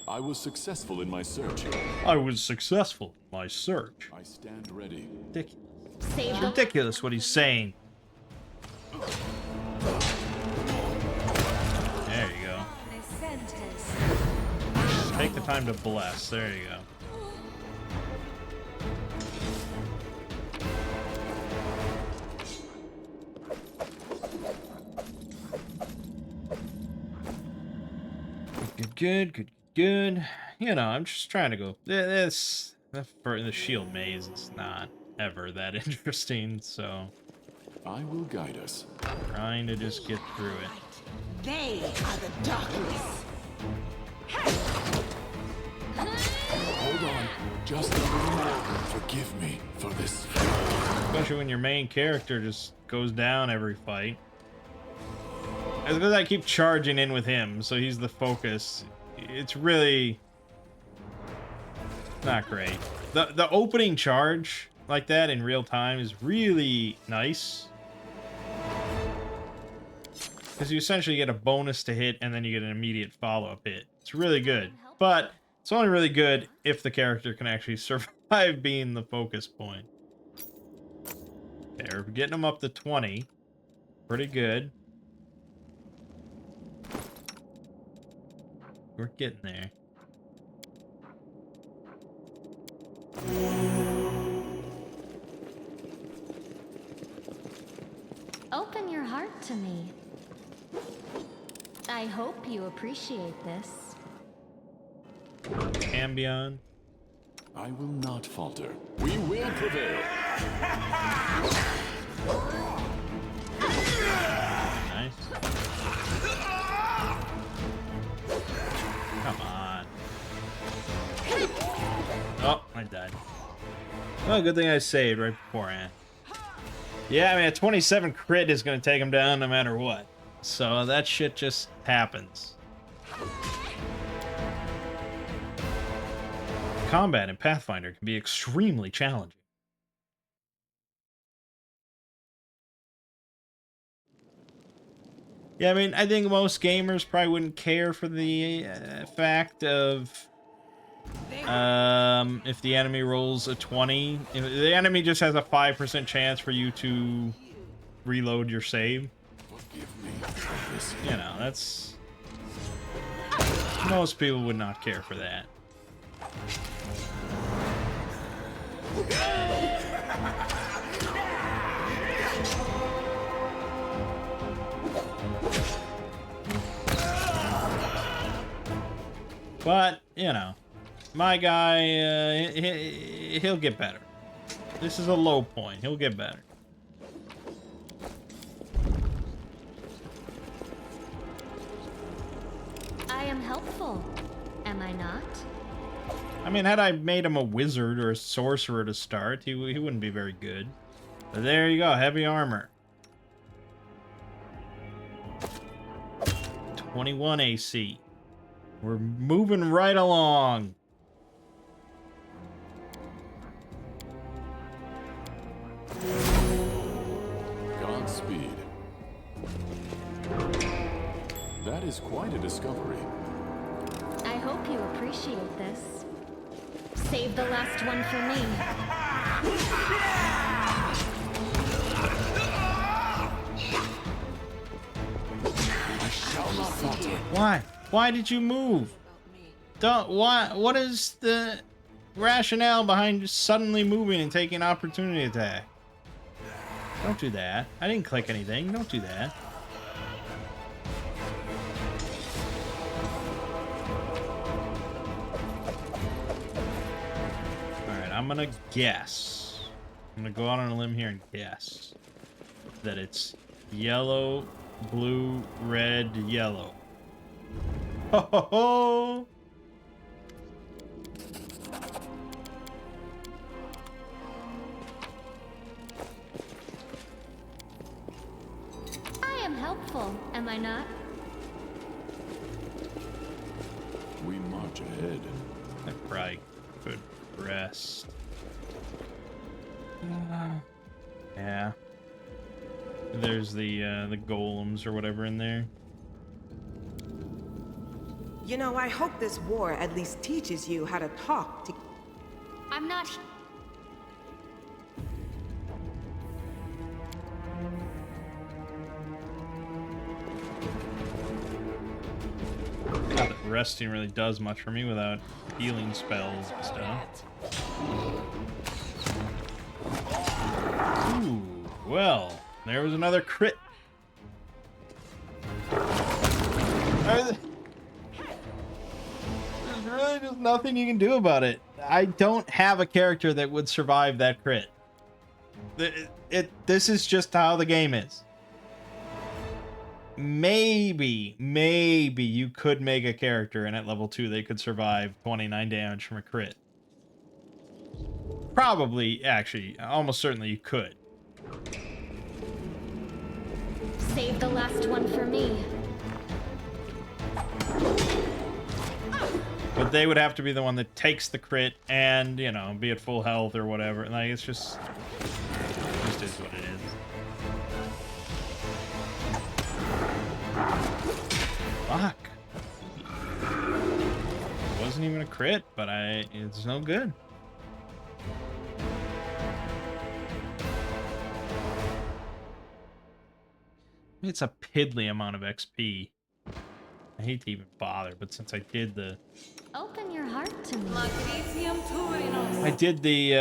I was successful in my search. I was successful in my search. I stand ready. Ridiculous. Save It's the ridiculous what he's saying. There you go. Take the time to bless. There you go. Good. You know, I'm just trying to go. This for the shield maze is not ever that interesting, so I will guide us. trying to just get through it. They are the darkness. Hold on. Just a little more. Forgive me for this. Especially when your main character just goes down every fight. It's because I keep charging in with him, so he's the focus. It's really not great. The opening charge like that in real time is really nice. Because you essentially get a bonus to hit and then you get an immediate follow-up hit. It's really good. But it's only really good if the character can actually survive being the focus point. Okay, we're getting them up to 20. Pretty good. We're getting there. Open your heart to me. I hope you appreciate this. Ambion. I will not falter. We will prevail. Nice. Come on. Oh, I died. Well, good thing I saved right beforehand. Yeah, I mean, a 27 crit is going to take him down no matter what. So that shit just happens. Combat in Pathfinder can be extremely challenging. Yeah, I mean, I think most gamers probably wouldn't care for the fact of if the enemy rolls a 20. If the enemy just has a 5% chance for you to reload your save. Forgive me for this. You know, that's... Most people would not care for that. But, you know, my guy, he'll get better. This is a low point. He'll get better. I am helpful, am I not? I mean, had I made him a wizard or a sorcerer to start, he wouldn't be very good. But there you go, heavy armor. 21 AC. We're moving right along. Godspeed. That is quite a discovery. I hope you appreciate this. Save the last one for me. I shall not falter. Why? Why did you move? Don't. What is the? rationale behind just suddenly moving and taking opportunity attack? Don't do that. I didn't click anything. Don't do that. Alright, I'm gonna guess. I'm gonna go out on a limb here and guess that it's yellow, blue, red, yellow. Ho ho ho! I am helpful, am I not? We march ahead. I probably could rest. Yeah. There's the golems or whatever in there. You know, I hope this war at least teaches you how to talk to... I'm not. Not that resting really does much for me without healing spells and stuff. Ooh, well, there was another crit. There's really just nothing you can do about it. I don't have a character that would survive that crit. This is just how the game is. Maybe you could make a character and at level 2 they could survive 29 damage from a crit. Probably, actually, almost certainly you could. Save the last one for me. But they would have to be the one that takes the crit and, you know, be at full health or whatever. Like, it's just is what it is. Fuck. It wasn't even a crit, but it's no good. It's a piddly amount of XP. I hate to even bother, but since I did the... Open your heart to me. I did the,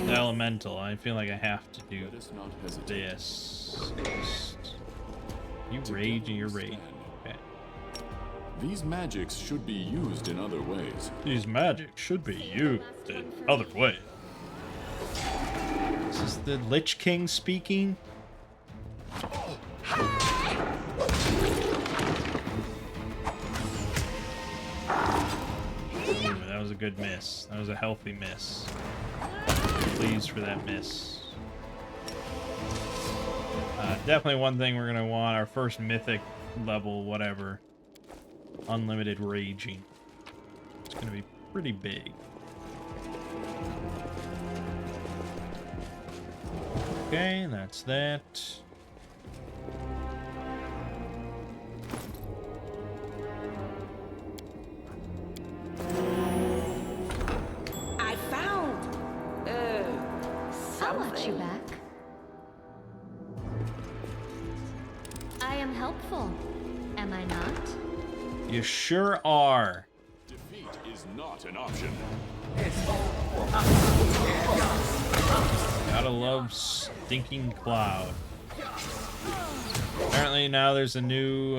elemental. I feel like I have to do Let us not hesitate. this. You rage and you're raging. Okay. These magics should be used in other ways. These magics should be used in other ways. This is the Lich King speaking. Ooh, that was a good miss. That was a healthy miss. Pleased for that miss. Definitely one thing we're gonna want, our first mythic level, whatever. Unlimited raging. It's gonna be pretty big. Okay, that's that. I found... I'll watch you something. back. I am helpful, am I not? You sure are. Defeat is not an option. Gotta love Stinking Cloud. Apparently now there's a new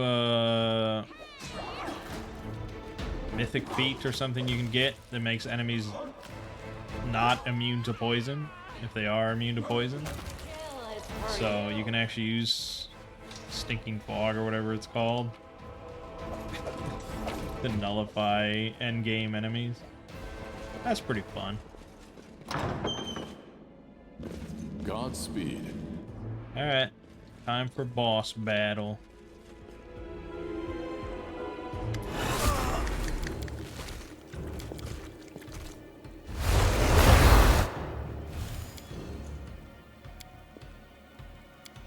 mythic feat or something you can get that makes enemies not immune to poison if they are immune to poison. So you can actually use Stinking Fog or whatever it's called to nullify endgame enemies. That's pretty fun. Godspeed. Alright, time for boss battle.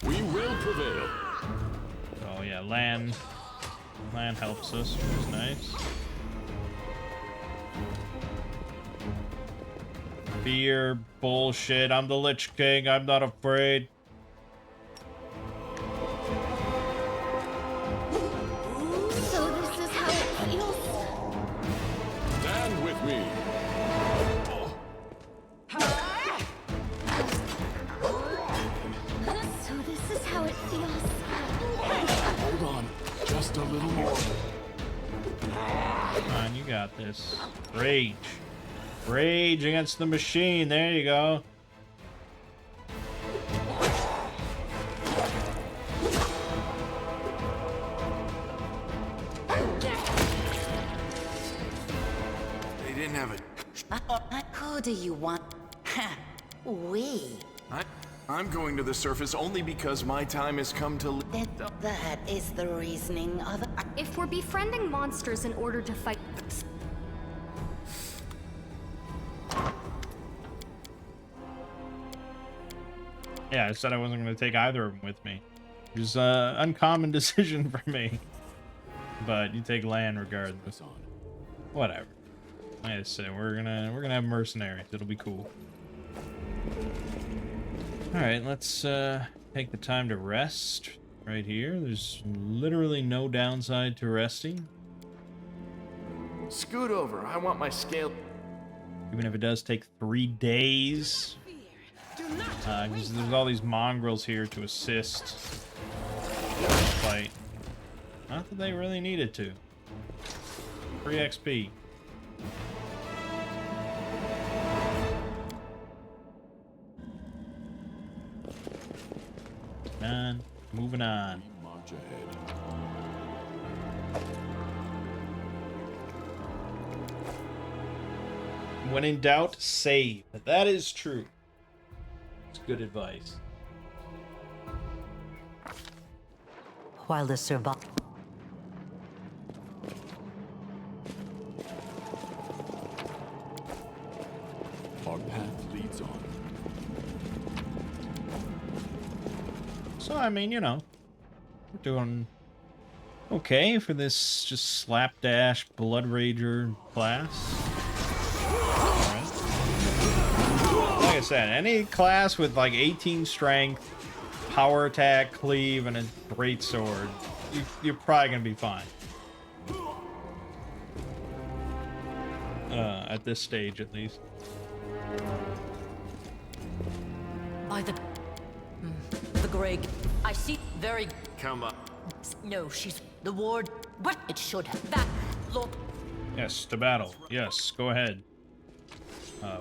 We will prevail. Oh yeah, land helps us, which is nice. Fear, bullshit, I'm the Lich King, I'm not afraid. So this is how it feels. Just a little more. Come on, you got this. Rage. Rage against the machine. There you go. They didn't have it. Who do you want? We. I'm going to the surface only because my time has come to... That is the reasoning of... If we're befriending monsters in order to fight... Yeah, I said I wasn't going to take either of them with me. It was an uncommon decision for me. But you take land regardless. Whatever. Like I said, we're gonna have mercenaries. It'll be cool. Alright, let's take the time to rest right here. There's literally no downside to resting. Scoot over. I want my scale. Even if it does take 3 days. Because there's all these mongrels here to assist the fight. Not that they really needed to. Free XP. Moving on. March ahead. When in doubt, save. That is true. It's good advice. While the survival... Our path leads on. So, I mean, you know, we're doing okay for this just slapdash Blood Rager class. Alright. Like I said, any class with like 18 strength, power attack, cleave, and a great sword, you're probably gonna be fine. At this stage, at least. By the Greg, I see very... Come up. No, she's the ward, but it should have that. Look. Yes, to battle. Yes, go ahead.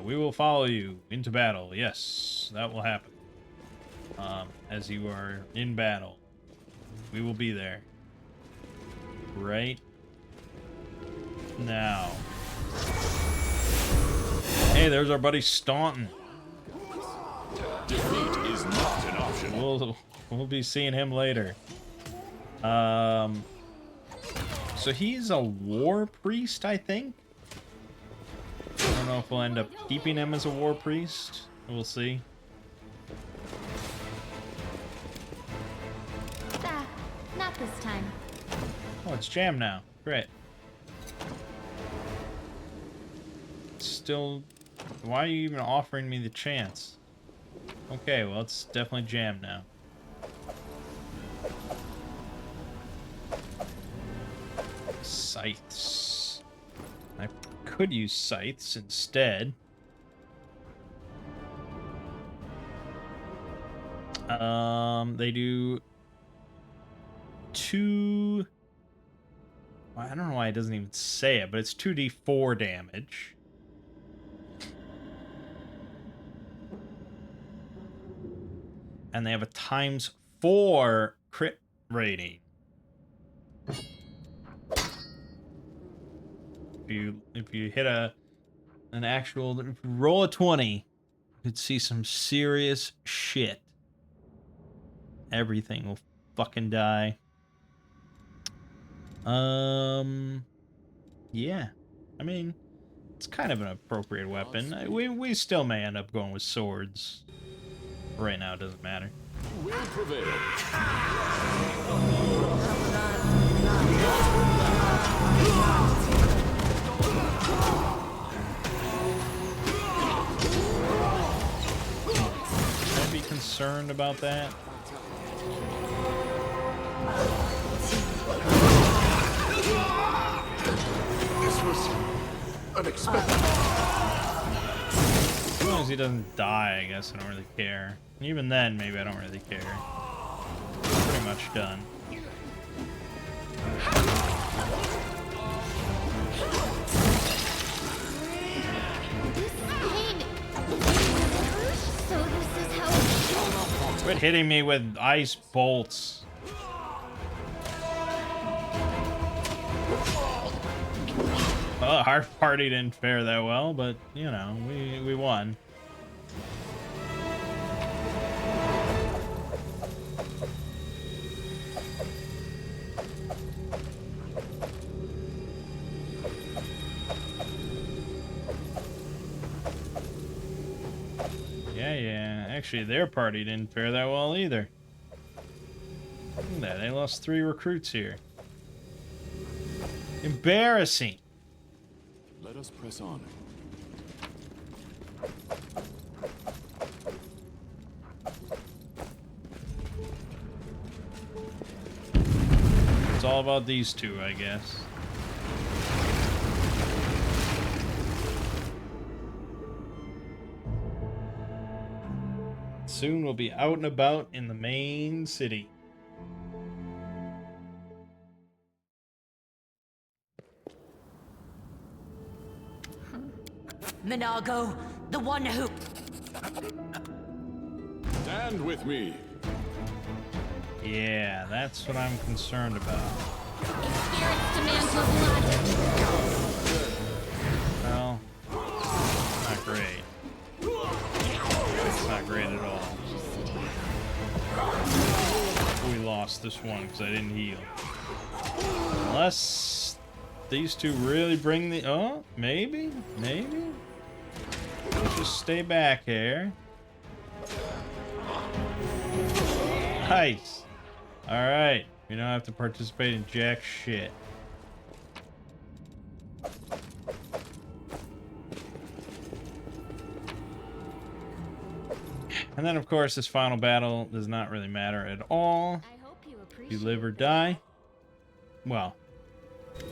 We will follow you into battle. Yes, that will happen. As you are in battle, we will be there. Right now. Hey, there's our buddy Staunton. Defeat is not an option. We'll be seeing him later. So he's a war priest, I think. I don't know if we'll end up keeping him as a war priest. We'll see. Not this time. Oh, it's jam now. Great. Still, why are you even offering me the chance? Okay, well, it's definitely jam now. Scythes. I could use scythes instead. They do 2... I don't know why it doesn't even say it, but it's 2d4 damage. And they have a ×4 crit rating. If you hit an actual, if you roll a 20, you could see some serious shit. Everything will fucking die. Yeah. I mean, it's kind of an appropriate weapon. We still may end up going with swords. Right now, it doesn't matter. Will prevail. Should I be concerned about that? This was unexpected. As long as he doesn't die, I guess I don't really care. And even then, maybe I don't really care. Pretty much done. hitting me with ice bolts. Well, our party didn't fare that well, but, you know, we won. Yeah. Actually, their party didn't fare that well either. Look at that. They lost 3 recruits here. Embarrassing. Let us press on. It's all about these two, I guess. Soon we'll be out and about in the main city. Minago, the one who... Stand with me. Yeah, that's what I'm concerned about. Spirits demand your blood. Well, it's not great. It's not great at all. We lost this one because I didn't heal. Unless these two really bring the... Oh, maybe? Let's just stay back here. Nice. Alright. We don't have to participate in jack shit. And then, of course, this final battle does not really matter at all. I hope you You appreciate live or die. Well, it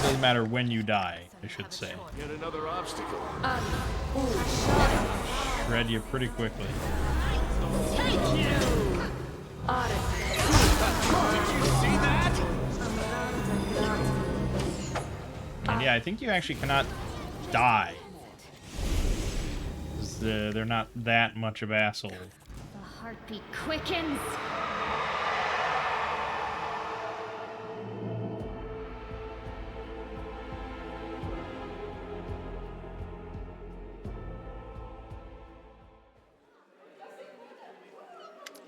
doesn't matter when you die, I should say. Yet another obstacle. Shred you pretty quickly. And yeah, I think you actually cannot die. 'Cause, they're not that much of assholes. the heartbeat quickens.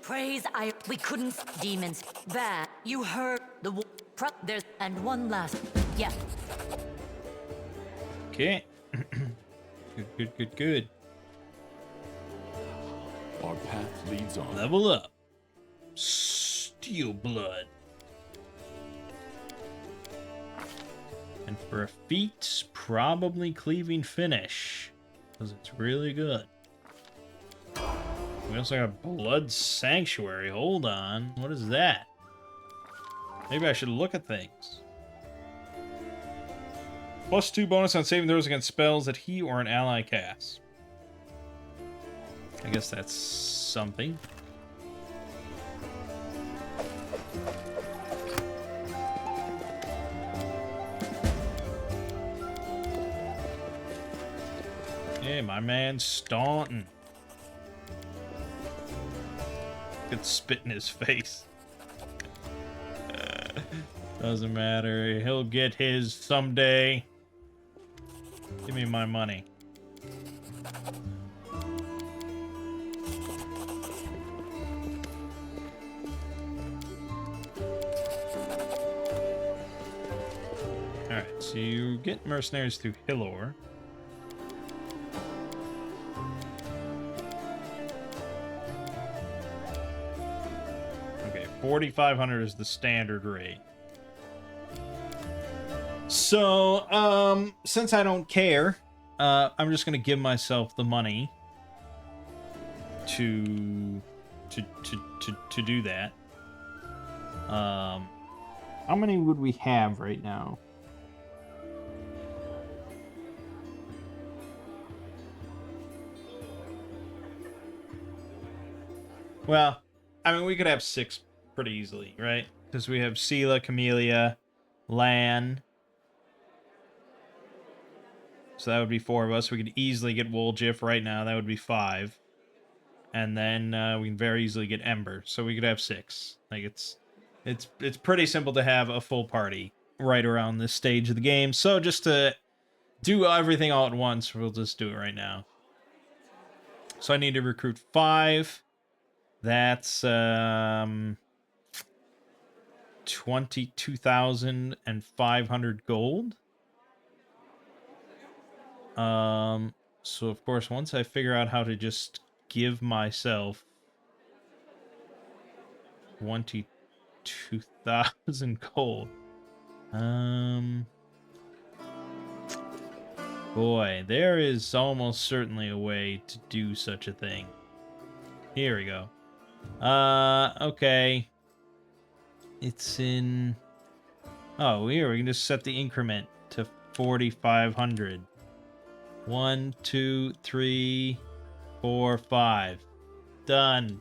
Praise we couldn't... Demons. Bad. You heard the... There's... And one last... Yeah. Okay. Good. Our path leads on. Level up. Steel blood. And for a feat, probably cleaving finish. Because it's really good. We also got Blood Sanctuary. Hold on. What is that? Maybe I should look at things. +2 bonus on saving throws against spells that he or an ally casts. I guess that's something. Hey, my man Staunton. Could spit in his face. Doesn't matter. He'll get his someday. Give me my money. Alright, so you get mercenaries through Hillor. Okay, 4,500 is the standard rate. So, since I don't care, I'm just gonna give myself the money to do that. How many would we have right now? Well, I mean, we could have 6 pretty easily, right? Because we have Sela, Camellia, Lan. So that would be 4 of us. We could easily get Woljif right now. That would be 5. and then we can very easily get Ember. So we could have 6. Like it's pretty simple to have a full party right around this stage of the game. So just to do everything all at once, we'll just do it right now. So I need to recruit 5. That's 22,500 gold. So of course, once I figure out how to just give myself 22,000 gold. Boy, there is almost certainly a way to do such a thing. Here we go. Okay. It's in... Oh, here, we can just set the increment to 4,500. 1, 2, 3, 4, 5. Done.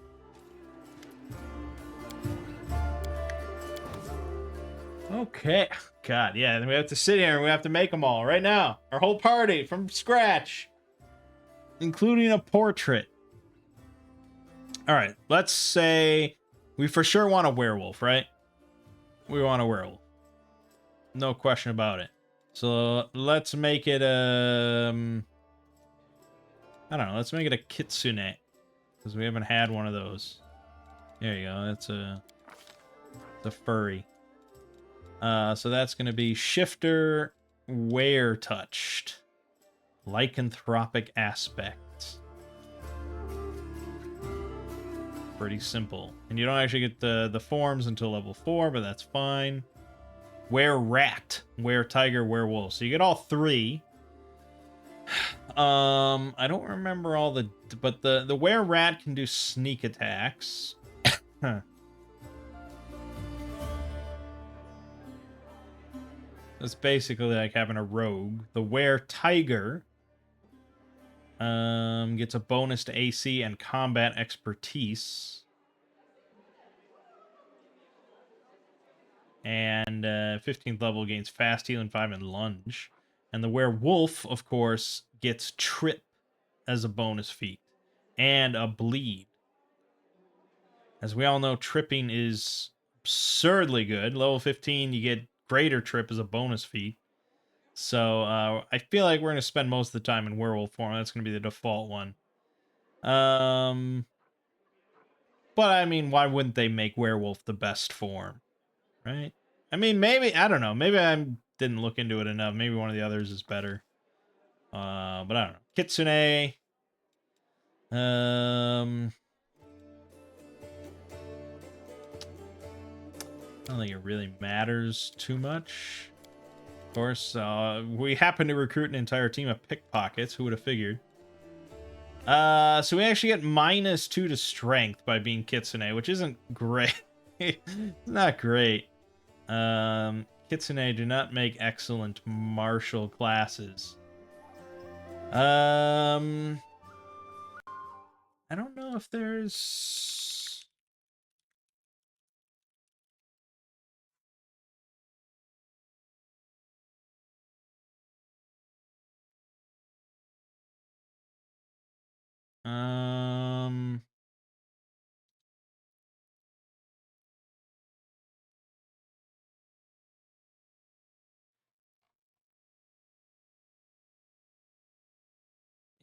Okay. God, yeah, then we have to sit here and we have to make them all right now. Our whole party from scratch. Including a portrait. Alright, let's say we for sure want a werewolf, right? We want a werewolf. No question about it. So let's make it I don't know, let's make it a kitsune. Because we haven't had one of those. There you go, that's a furry. So that's gonna be shifter wear touched. Lycanthropic aspect. Pretty simple. And you don't actually get the forms until level 4, but that's fine. Were rat, were tiger, were wolf. So you get all 3. I don't remember all the, but the were rat can do sneak attacks. Huh. It's basically like having a rogue. The were tiger gets a bonus to AC and combat expertise. And 15th level gains fast heal and 5 and lunge. And the werewolf, of course, gets trip as a bonus feat. And a bleed. As we all know, tripping is absurdly good. Level 15, you get greater trip as a bonus feat. So I feel like we're going to spend most of the time in werewolf form. That's going to be the default one. But I mean, why wouldn't they make werewolf the best form? Right? I mean, maybe, I don't know. Maybe I didn't look into it enough. Maybe one of the others is better. But I don't know. Kitsune. I don't think it really matters too much. Of course, we happen to recruit an entire team of pickpockets. Who would have figured? So we actually get -2 to strength by being Kitsune, which isn't great. It's not great. Kitsune do not make excellent martial classes. I don't know if there's...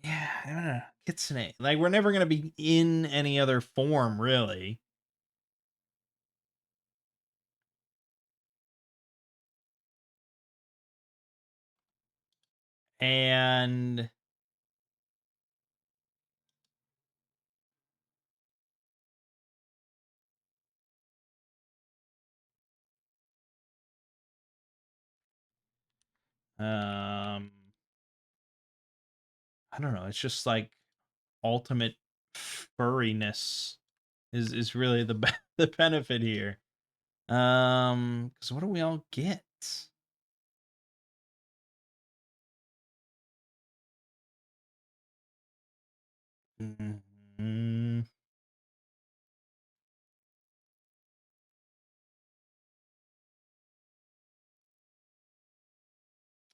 Yeah, I don't know. Kitsune. Like, we're never going to be in any other form, really. And... I don't know. It's just like ultimate furriness is really the the benefit here. Because what do we all get? Mm-hmm.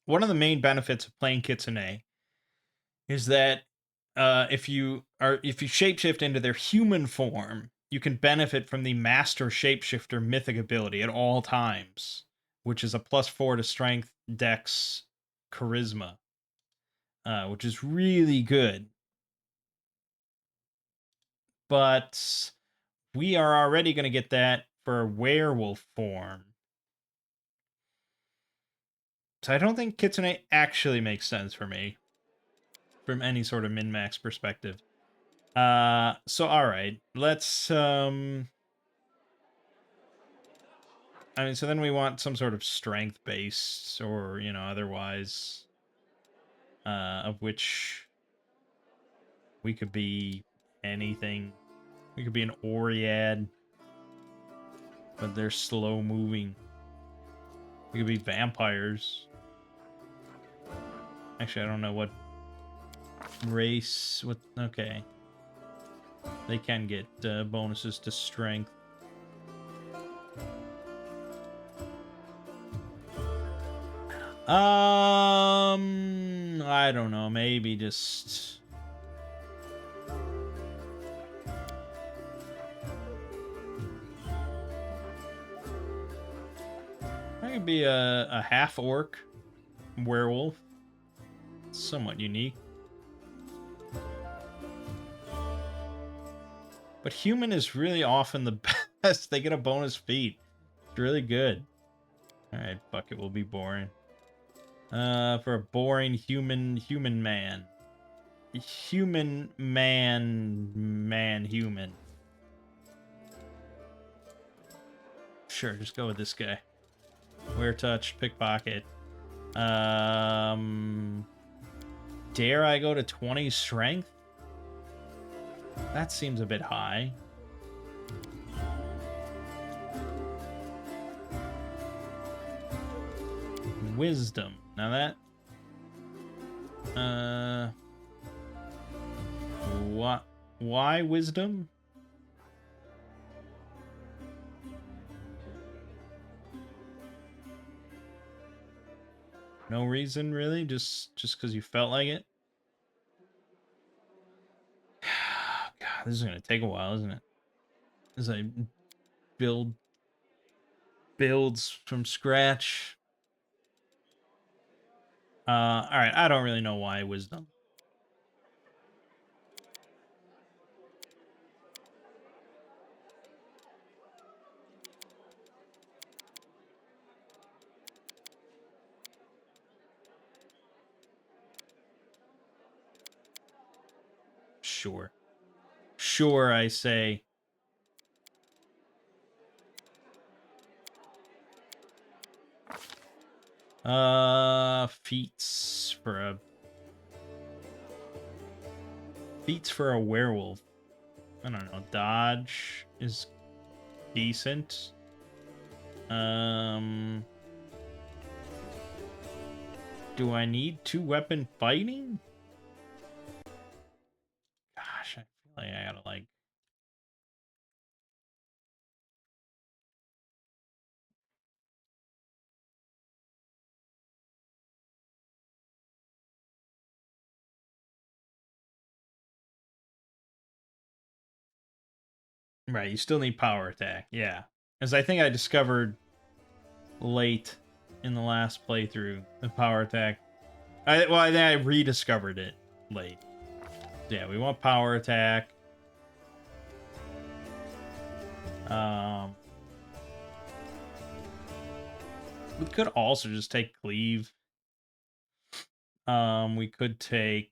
One of the main benefits of playing Kitsune is that if you shapeshift into their human form, you can benefit from the Master Shapeshifter mythic ability at all times, which is a +4 to Strength, Dex, Charisma, which is really good. But we are already going to get that for werewolf form. So I don't think Kitsune actually makes sense for me from any sort of min-max perspective. So all right, let's I mean, so then we want some sort of strength base or, you know, otherwise of which we could be anything. We could be an Oread, but they're slow moving. We could be vampires. Actually, I don't know what race. What? Okay, they can get bonuses to strength. I don't know. Maybe just. I could be a half orc werewolf. Somewhat unique. But human is really often the best. They get a bonus feat. It's really good. Alright, fuck it, will be boring. For a boring human man. Human man human. Sure, just go with this guy. Wear touch, pickpocket. Dare I go to 20 strength? That seems a bit high. Wisdom. Now that... What? Why wisdom? No reason, really? Just because you felt like it? God, this is gonna take a while, isn't it? As I builds from scratch. Alright, I don't really know why wisdom. Sure. Sure, I say. Feats for a werewolf. I don't know. Dodge is decent. Do I need 2-weapon fighting? Gosh, I feel like I gotta like. Right, you still need power attack. Yeah, as I think I discovered late in the last playthrough, the power attack. I think I rediscovered it late. Yeah, we want power attack. We could also just take cleave. We could take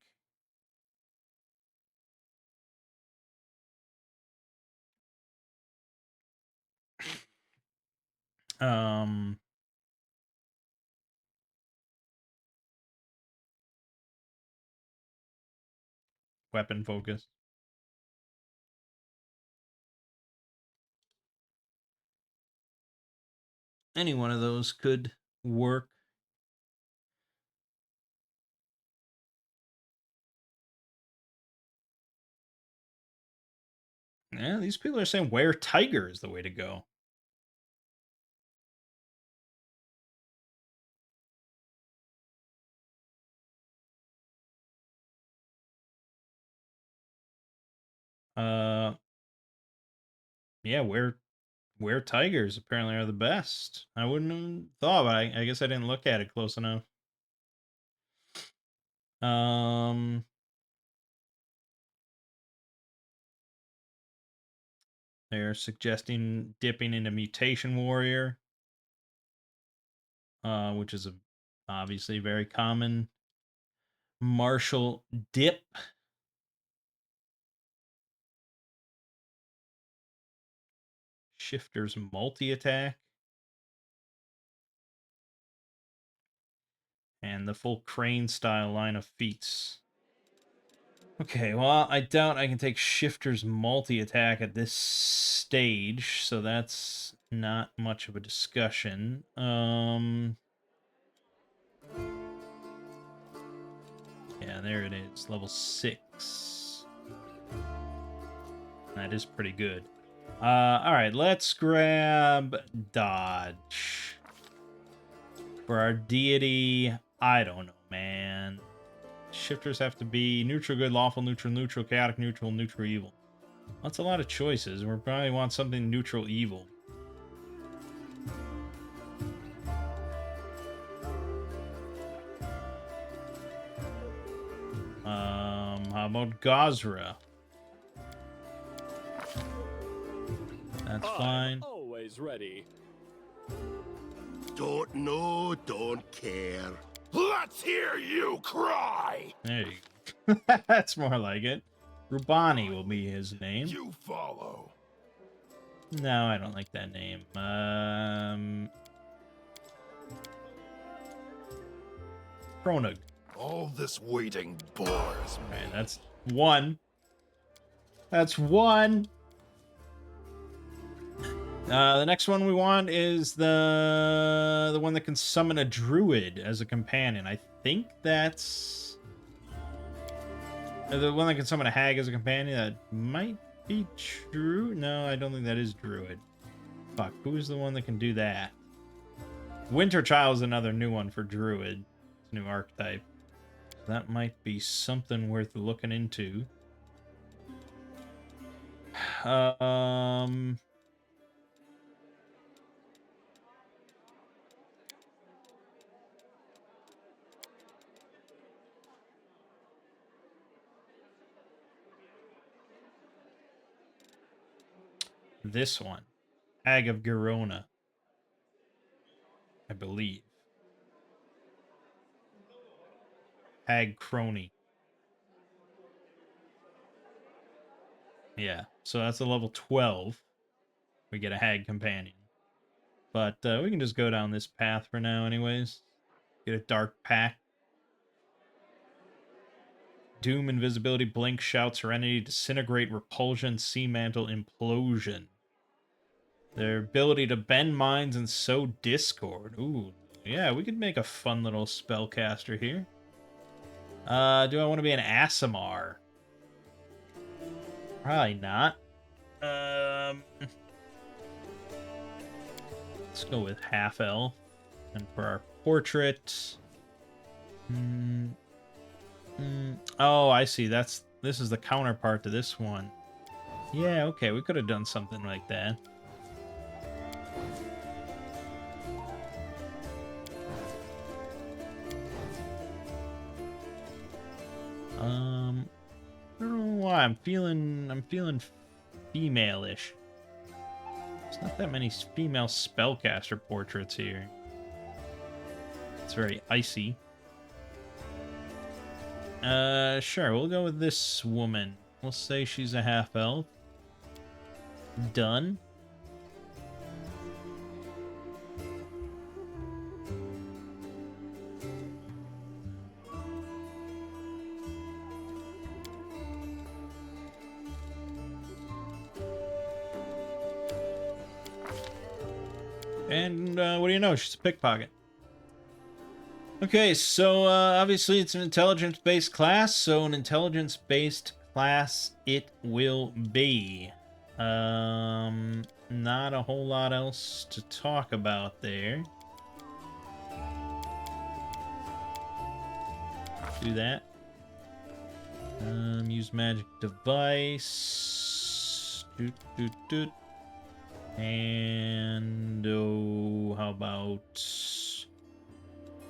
weapon focus. Any one of those could work. Yeah, these people are saying wear tiger is the way to go. Yeah, where tigers apparently are the best. I wouldn't have thought, but I guess I didn't look at it close enough. They're suggesting dipping into Mutation Warrior, which is obviously very common martial dip. Shifter's multi-attack. And the full crane style line of feats. Okay, well, I doubt I can take Shifter's multi-attack at this stage, so that's not much of a discussion. Yeah, there it is, level 6. That is pretty good. Alright, let's grab Dodge. For our deity, I don't know, man. Shifters have to be neutral, good, lawful, neutral, neutral, chaotic, neutral, neutral, evil. That's a lot of choices. We probably want something neutral, evil. How about Gazra? That's fine. Always ready. Don't know, don't care. Let's hear you cry! There you go. That's more like it. Rubani will be his name. You follow. No, I don't like that name. Kronug. All this waiting bores me. Alright, that's one. That's one. The next one we want is the one that can summon a druid as a companion. I think that's the one that can summon a hag as a companion. That might be true. No, I don't think that is druid. Fuck, who's the one that can do that? Winter Child is another new one for druid. It's a new archetype. That might be something worth looking into. This one. Hag of Girona. I believe. Hag Crony. Yeah, so that's a level 12. We get a hag companion. But we can just go down this path for now anyways. Get a dark pack. Doom, invisibility, blink, shout, serenity, disintegrate, repulsion, sea mantle, implosion. Their ability to bend minds and sow discord. Ooh, yeah, we could make a fun little spellcaster here. Do I want to be an Aasimar? Probably not. Let's go with half elf. And for our portrait, oh, I see. This is the counterpart to this one. Yeah, okay, we could have done something like that. I don't know why I'm feeling female-ish. There's not that many female spellcaster portraits here. It's very icy. Sure, we'll go with this woman. We'll say she's a half-elf. Done. And what do you know? She's a pickpocket. Okay, so obviously it's an intelligence-based class, so an intelligence-based class it will be. Not a whole lot else to talk about there. Do that. Use magic device. Doot, doot, doot. And oh, how about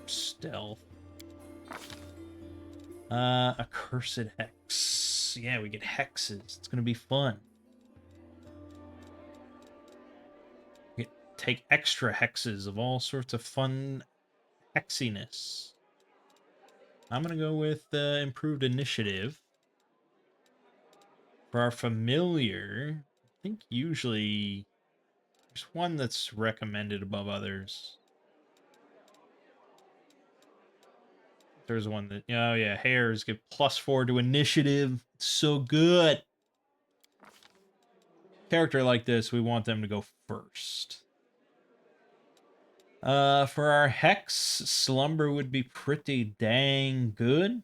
stealth? Accursed hex. Yeah, we get hexes. It's gonna be fun. We take extra hexes of all sorts of fun hexiness. I'm gonna go with improved initiative. For our familiar, I think usually there's one that's recommended above others. There's one that, oh yeah, hares give +4 to initiative. It's so good. Character like this, we want them to go first. For our hex, slumber would be pretty dang good.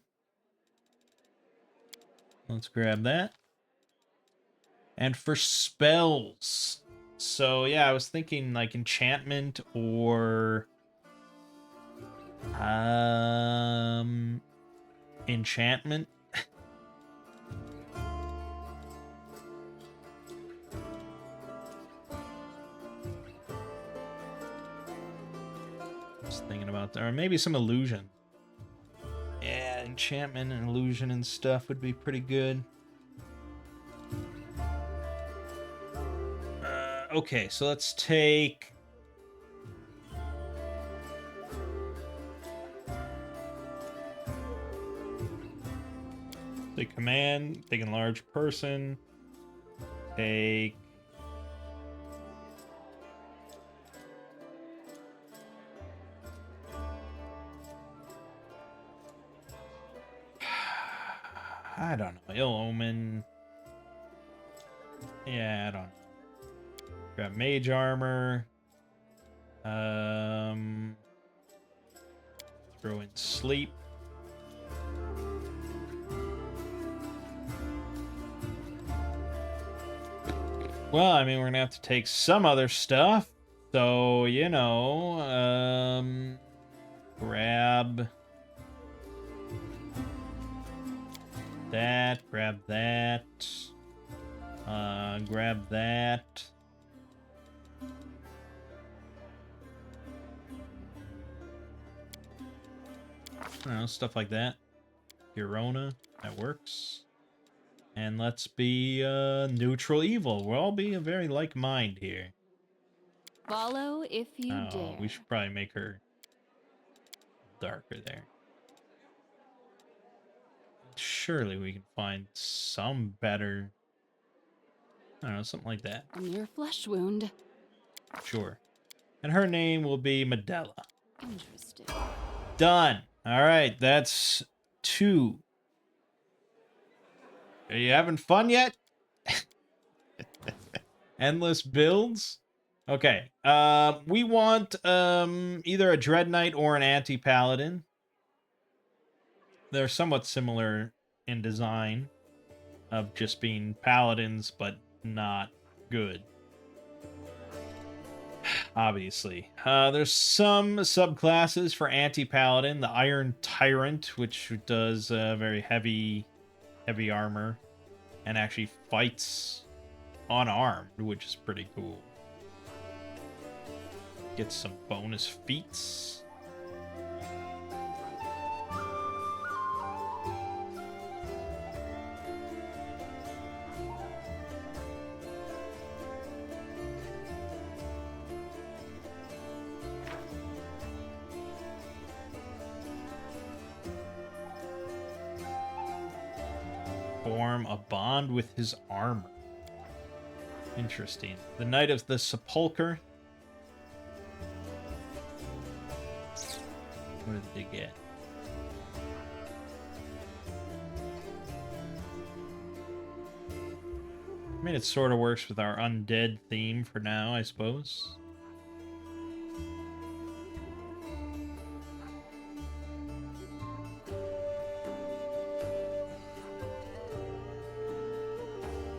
Let's grab that. And for spells, so yeah, I was thinking like enchantment or enchantment. Just thinking about that, or maybe some illusion. Yeah, enchantment and illusion and stuff would be pretty good. Okay, so let's take the command, take enlarge person, take I don't know, ill omen. Yeah, I don't know. Grab mage armor. Throw in sleep. Well, I mean, we're gonna have to take some other stuff. So, you know, grab that, grab that, grab that. I don't know, stuff like that. Girona, that works. And let's be neutral evil. We'll all be a very like mind here. Follow if you dare. We should probably make her darker there. Surely we can find some better. I don't know, something like that. A mere flesh wound. Sure. And her name will be Medela. Interesting. Done. All right, that's 2. Are you having fun yet? Endless builds? Okay. We want either a Dread Knight or an Anti-Paladin. They're somewhat similar in design of just being paladins, but not good. Obviously. There's some subclasses for Anti-Paladin. The Iron Tyrant, which does very heavy armor and actually fights unarmed, which is pretty cool. Gets some bonus feats. Form a bond with his armor. Interesting. The Knight of the Sepulchre. What did they get? I mean, it sort of works with our undead theme for now, I suppose.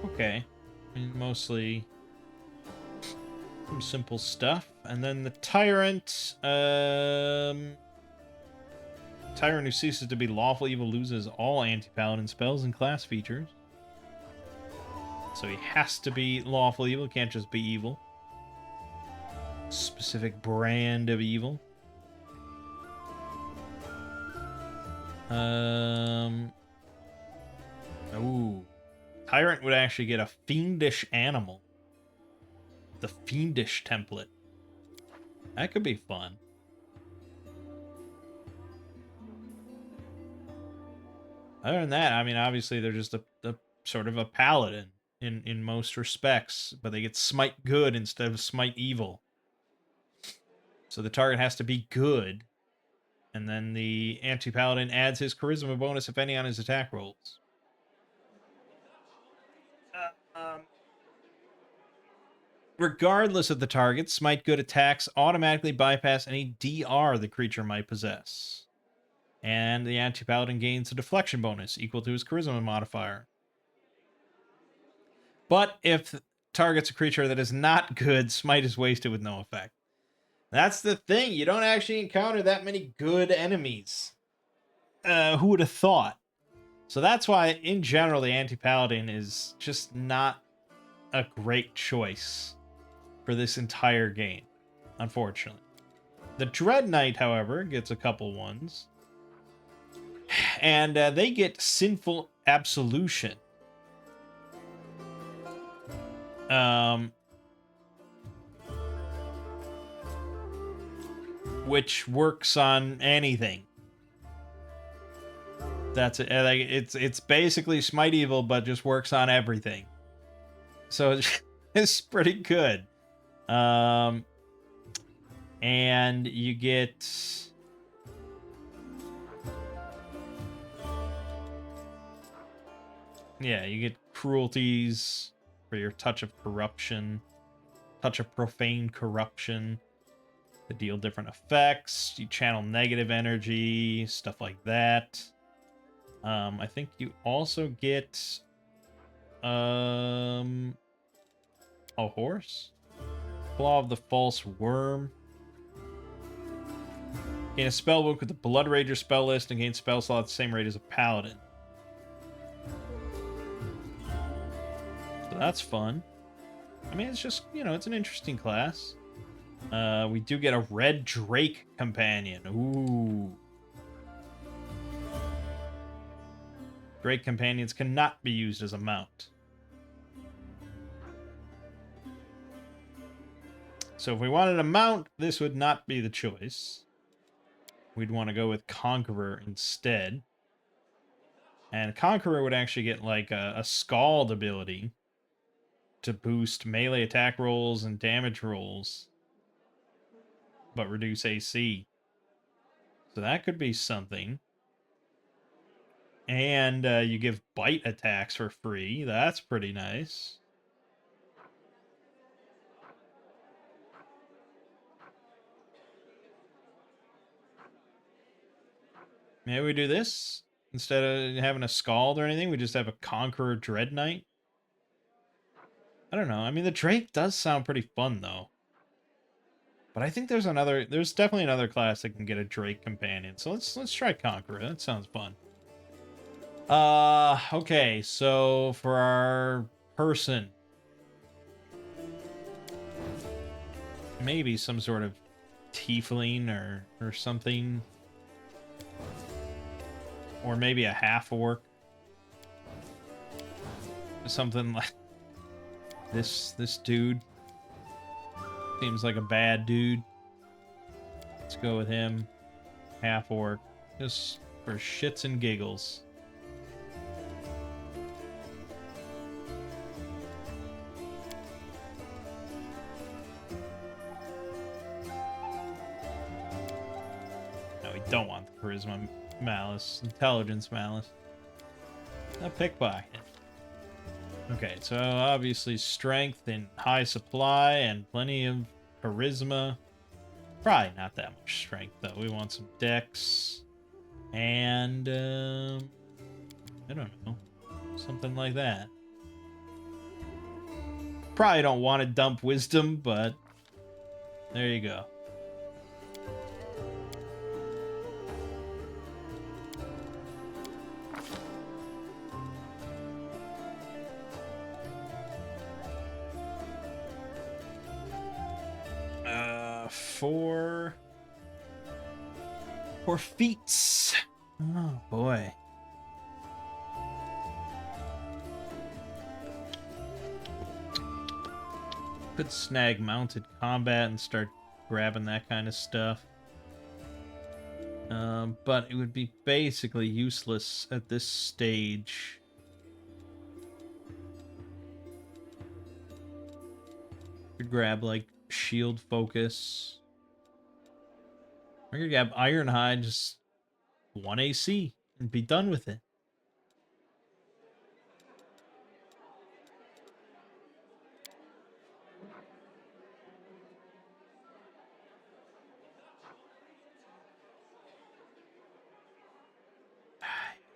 Okay. I mean, mostly some simple stuff. And then the Tyrant. Tyrant who ceases to be lawful evil loses all anti-paladin spells and class features. So he has to be lawful evil. Can't just be evil. Specific brand of evil. Ooh. Tyrant would actually get a fiendish animal. The fiendish template. That could be fun. Other than that, I mean, obviously they're just a sort of a paladin in most respects, but they get smite good instead of smite evil. So the target has to be good, and then the anti-paladin adds his charisma bonus, if any, on his attack rolls. Regardless of the target, smite good attacks automatically bypass any DR the creature might possess. And the anti-paladin gains a deflection bonus equal to his charisma modifier. But if targets a creature that is not good, smite is wasted with no effect. That's the thing. You don't actually encounter that many good enemies. Who would have thought? So that's why, in general, the anti-paladin is just not a great choice for this entire game, unfortunately. The Dread Knight, however, gets a couple ones. And they get Sinful Absolution. Which works on anything. That's it. Like, it's basically Smite Evil, but just works on everything. So it's pretty good. And you get... Yeah, you get cruelties for your Touch of Corruption. Touch of Profane Corruption. To deal different effects. You channel negative energy. Stuff like that. I think you also get... a horse? Claw of the False Worm. Gain a spellbook with the Blood Rager spell list and gain spell slot at the same rate as a paladin. So that's fun. I mean, it's just, you know, it's an interesting class. We do get a Red Drake companion. Ooh. Drake companions cannot be used as a mount. So if we wanted a mount, this would not be the choice. We'd want to go with Conqueror instead. And Conqueror would actually get like a Scald ability to boost melee attack rolls and damage rolls, but reduce AC. So that could be something. And you give bite attacks for free. That's pretty nice. Maybe we do this. Instead of having a Scald or anything, we just have a Conqueror Dread Knight. I don't know. I mean, the Drake does sound pretty fun, though. But I think there's definitely another class that can get a Drake companion. So let's try Conqueror. That sounds fun. Okay, so for our person, maybe some sort of tiefling or something, or maybe a half orc, something like this dude seems like a bad dude. Let's go with him, half orc, just for shits and giggles. Don't want the charisma malice, intelligence malice. A pickpocket. Okay, so obviously strength and high supply and plenty of charisma. Probably not that much strength though. We want some dex and I don't know, something like that. Probably don't want to dump wisdom, but there you go. for feats. Oh boy. Could snag mounted combat and start grabbing that kind of stuff. But it would be basically useless at this stage. Could grab like shield focus. I could grab Ironhide, just 1 AC and be done with it.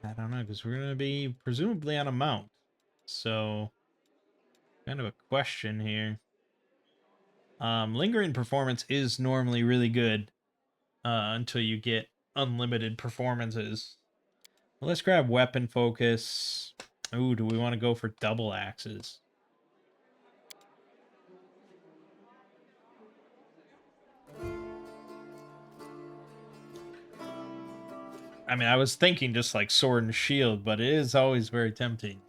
I don't know, because we're going to be presumably on a mount. So, kind of a question here. Lingering performance is normally really good until you get unlimited performances. Well, let's grab weapon focus. Ooh, do we want to go for double axes? I mean, I was thinking just like sword and shield, but it is always very tempting.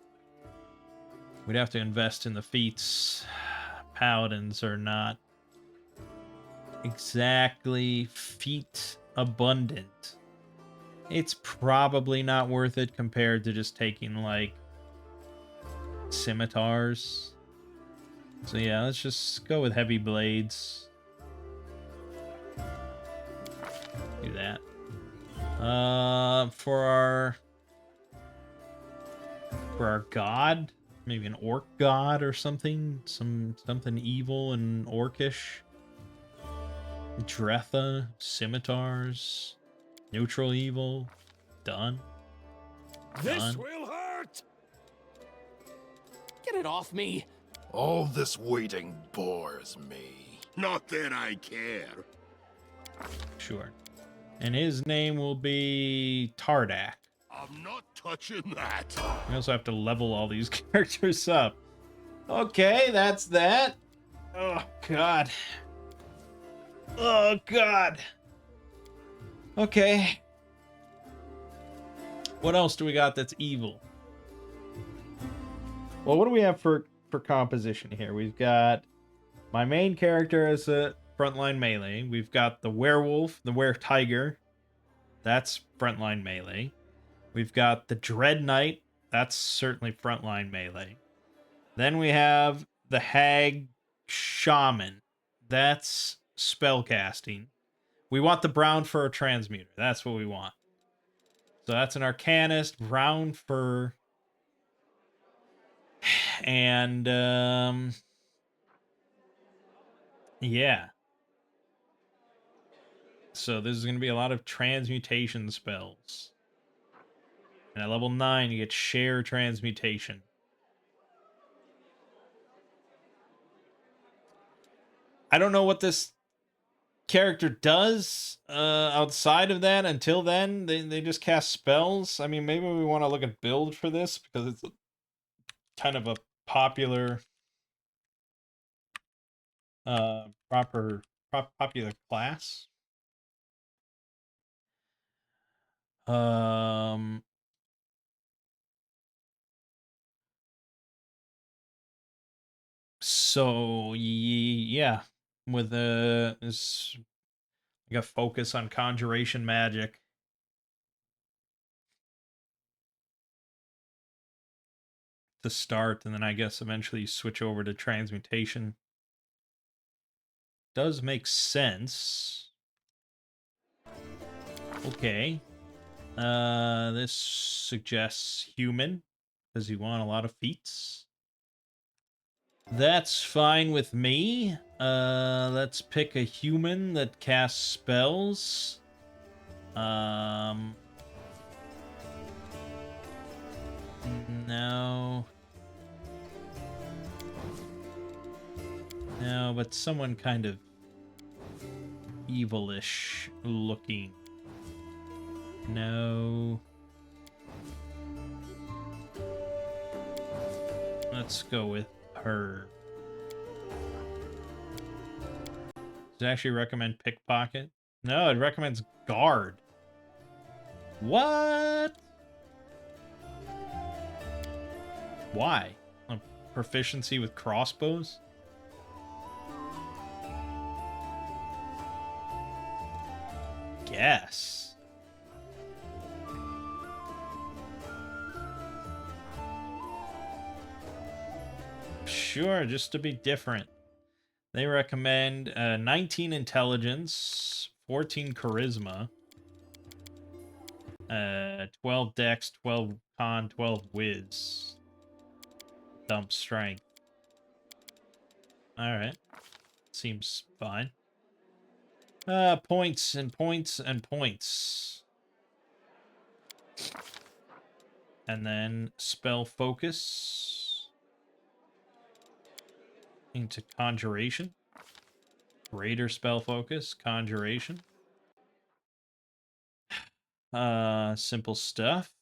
We'd have to invest in the feats. Paladins are not exactly feat abundant. It's probably not worth it compared to just taking like scimitars. So yeah, let's just go with heavy blades. Do that. For our god, maybe an orc god or something, something evil and orcish. Dretha, scimitars, neutral evil, done. This will hurt! Get it off me! All this waiting bores me. Not that I care. Sure. And his name will be Tardak. I'm not touching that. We also have to level all these characters up. Okay, that's that. Oh, God. Oh, God. Okay. What else do we got that's evil? Well, what do we have for composition here? We've got my main character as a frontline melee. We've got the werewolf, the were-tiger. That's frontline melee. We've got the Dread Knight. That's certainly frontline melee. Then we have the Hag Shaman. That's spellcasting. We want the brown fur transmuter. That's what we want. So that's an Arcanist, brown fur. And, yeah. So this is going to be a lot of transmutation spells. And at level 9, you get share transmutation. I don't know what this character does outside of that. Until then, they just cast spells. I mean, maybe we want to look at build for this because it's kind of a popular popular class. So yeah, with this, I got focus on conjuration magic. To start, and then I guess eventually you switch over to transmutation. Does make sense. Okay. This suggests human, because you want a lot of feats. That's fine with me. Let's pick a human that casts spells. No. No, but someone kind of evilish looking. No. Let's go with her. Is Does it actually recommend pickpocket? No, it recommends guard. What? Why? A proficiency with crossbows? Guess. Sure, just to be different. They recommend 19 intelligence, 14 charisma, 12 dex, 12 con, 12 whiz. Dump strength. Alright. Seems fine. Points and points and points. And then spell focus into conjuration. Greater spell focus, conjuration. Simple stuff.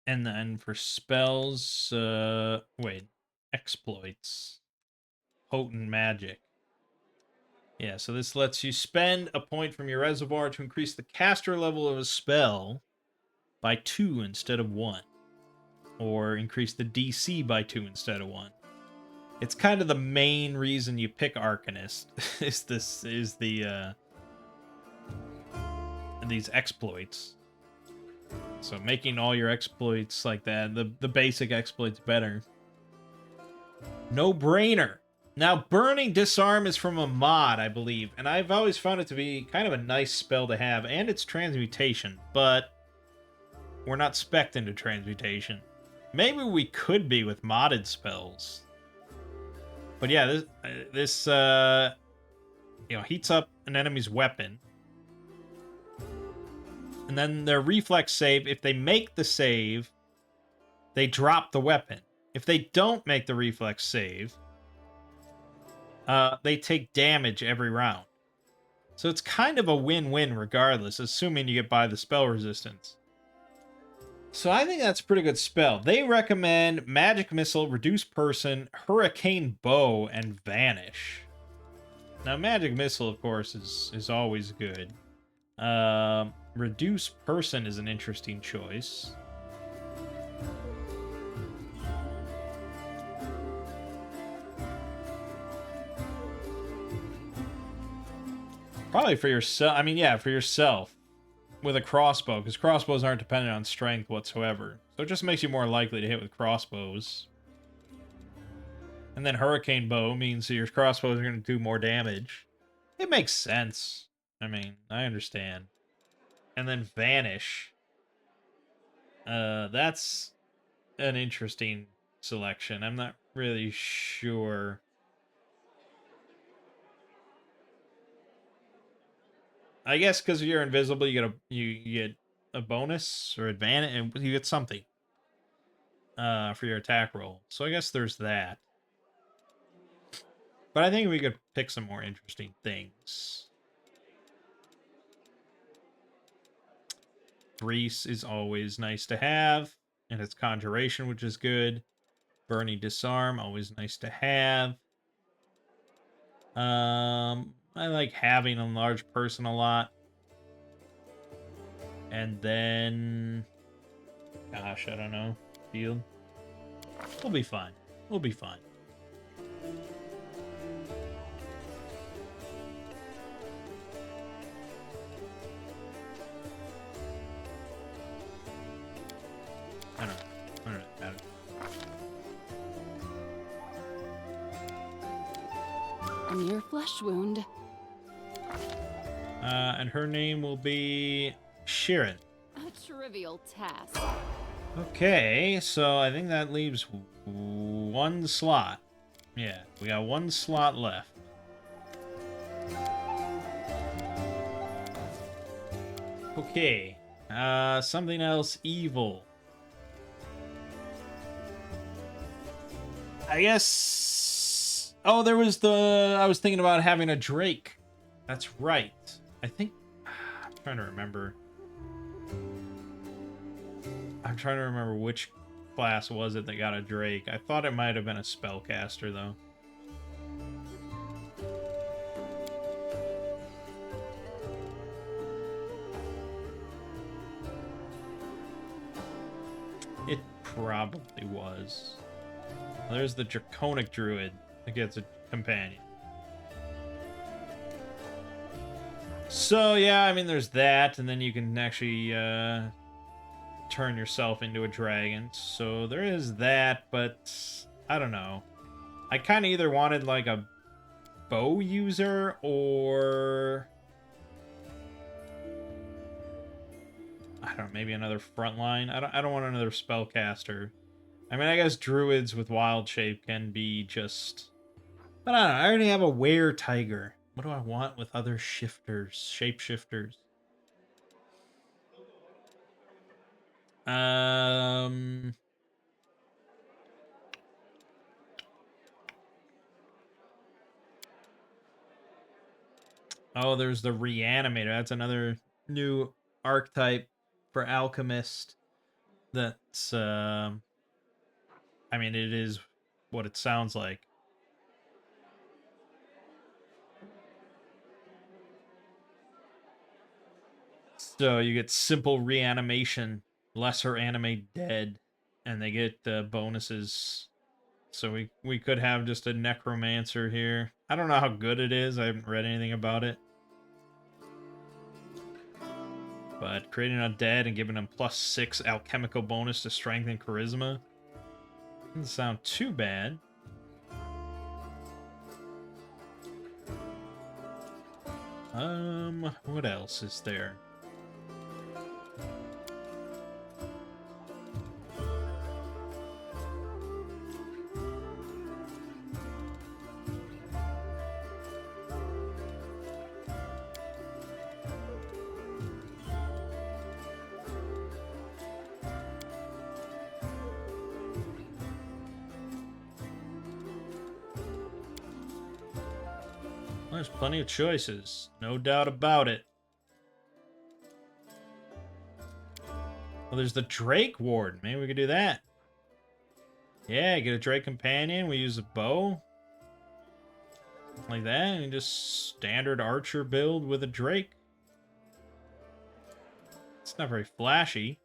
And then for spells, wait, exploits. Potent magic. Yeah, so this lets you spend a point from your reservoir to increase the caster level of a spell by 2 instead of 1. Or increase the DC by 2 instead of 1. It's kind of the main reason you pick Arcanist, is these exploits. So making all your exploits like that, the basic exploits better. No brainer. Now, Burning Disarm is from a mod, I believe, and I've always found it to be kind of a nice spell to have, and it's transmutation, but we're not spec'd into transmutation. Maybe we could be with modded spells. But yeah, this heats up an enemy's weapon. And then their reflex save, if they make the save, they drop the weapon. If they don't make the reflex save, they take damage every round. So it's kind of a win-win regardless, assuming you get by the spell resistance. So I think that's a pretty good spell. They recommend Magic Missile, Reduce Person, Hurricane Bow, and Vanish. Now, Magic Missile, of course, is always good. Reduce Person is an interesting choice. Probably for yourself. I mean, yeah, for yourself. With a crossbow, because crossbows aren't dependent on strength whatsoever. So it just makes you more likely to hit with crossbows. And then Hurricane Bow means that your crossbows are going to do more damage. It makes sense. I mean, I understand. And then Vanish. That's an interesting selection. I'm not really sure. I guess because you're invisible, you get a bonus or advantage, and you get something for your attack roll. So I guess there's that. But I think we could pick some more interesting things. Grease is always nice to have, and it's conjuration, which is good. Burning Disarm, always nice to have. I like having a large person a lot. And then, gosh, I don't know. Field. We'll be fine. We'll be fine. I don't know. Matter. A mere flesh wound. And her name will be Sheeran. A trivial task. Okay, so I think that leaves one slot. Yeah, we got one slot left. Okay, something else evil. I guess... Oh, there was the... I was thinking about having a Drake. That's right. I think... I'm trying to remember. I'm trying to remember which class was it that got a Drake. I thought it might have been a spellcaster, though. probably was. There's the Draconic Druid that gets a companion. So, yeah, I mean, there's that, and then you can actually turn yourself into a dragon. So there is that, but I don't know. I kind of either wanted, like, a bow user or... I don't know, maybe another frontline. I don't want another spellcaster. I mean, I guess druids with wild shape can be just... But I don't know, I already have a were tiger. What do I want with other shifters, shapeshifters? Oh, there's the reanimator. That's another new archetype for alchemist. That's I mean, it is what it sounds like. So you get simple reanimation, lesser animate dead, and they get bonuses. So we could have just a necromancer here. I don't know how good it is. I haven't read anything about it. But creating undead and giving them +6 alchemical bonus to strength and charisma doesn't sound too bad. What else is there? There's plenty of choices, no doubt about it. Well, there's the Drake Ward. Maybe we could do that. Yeah, get a Drake Companion. We use a bow. Like that, and just standard archer build with a Drake. It's not very flashy.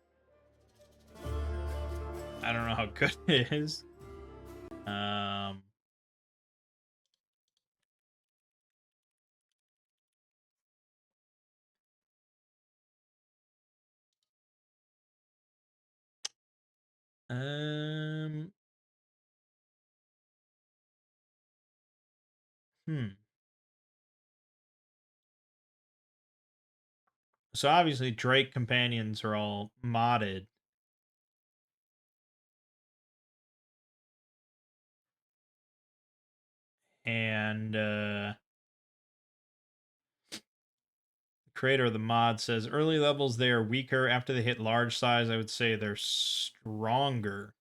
I don't know how good it is. So obviously Drake companions are all modded. And the creator of the mod says early levels they are weaker. After they hit large size, I would say they're stronger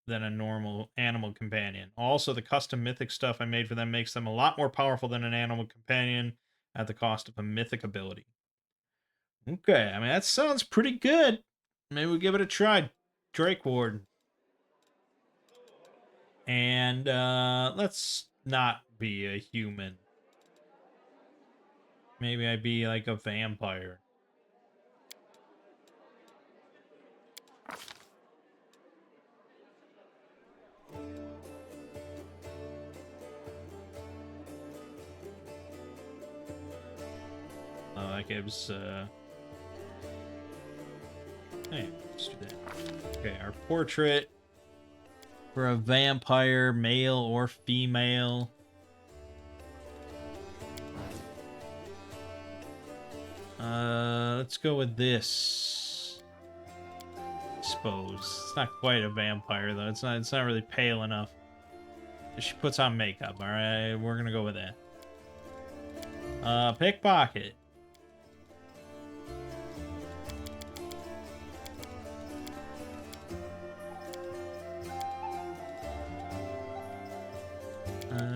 than a normal animal companion. Also, the custom mythic stuff I made for them makes them a lot more powerful than an animal companion at the cost of a mythic ability. Okay, I mean, that sounds pretty good. Maybe we give it a try. Drake Ward. And let's not be a human. Maybe I'd be like a vampire. Oh, that gives hey, let's do that. Okay, our portrait for a vampire, male or female. Let's go with this. I suppose it's not quite a vampire though. It's not really pale enough. She puts on makeup. All right, we're gonna go with that. Pickpocket.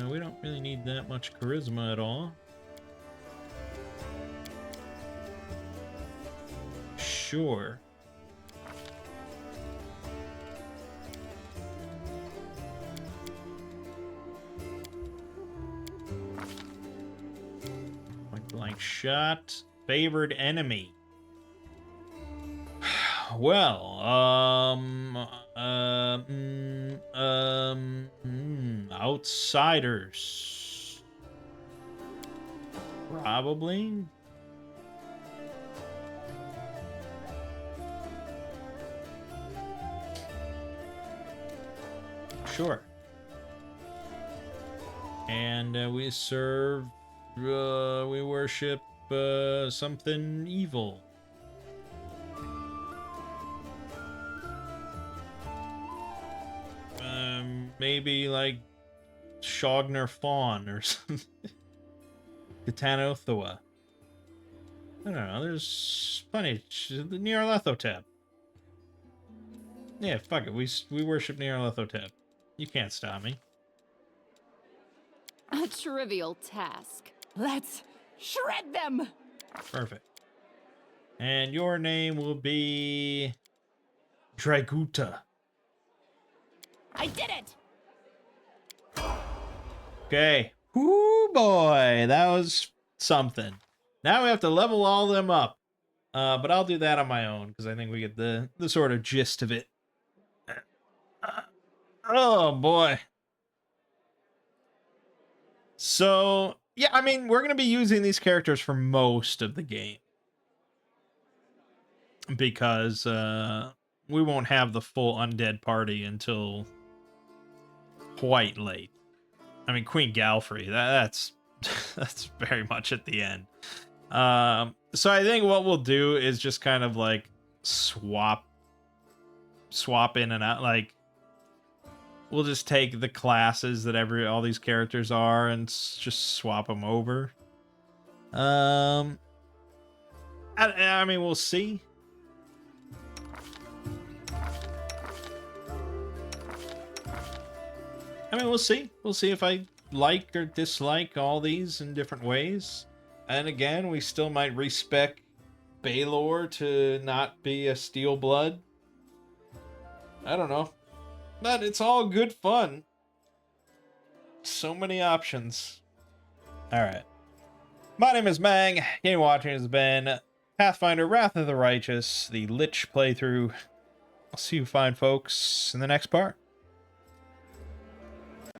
We don't really need that much charisma at all. Sure. Point blank shot. Favored enemy. Well, outsiders. Probably. Sure. And we serve, we worship something evil. Maybe like Shogner Fawn or something. Katanothoa. I don't know, there's plenty. The Nyarlathotep. Yeah, fuck it. We worship Nyarlathotep. You can't stop me. A trivial task. Let's shred them! Perfect. And your name will be Draguta. I did it! Okay. Whoo boy, that was something. Now we have to level all them up. But I'll do that on my own because I think we get the sort of gist of it. Oh boy. So, yeah, I mean, we're going to be using these characters for most of the game. Because we won't have the full undead party until quite late. I mean, Queen Galfrey, that's that's very much at the end. So I think what we'll do is just kind of like swap in and out. Like, we'll just take the classes that all these characters are and just swap them over. I mean, we'll see. I mean, we'll see. We'll see if I like or dislike all these in different ways. And again, we still might respec Baylor to not be a Steel Blood. I don't know. But it's all good fun. So many options. Alright. My name is Mangg. Game watching has been Pathfinder Wrath of the Righteous, the Lich playthrough. I'll see you fine folks in the next part.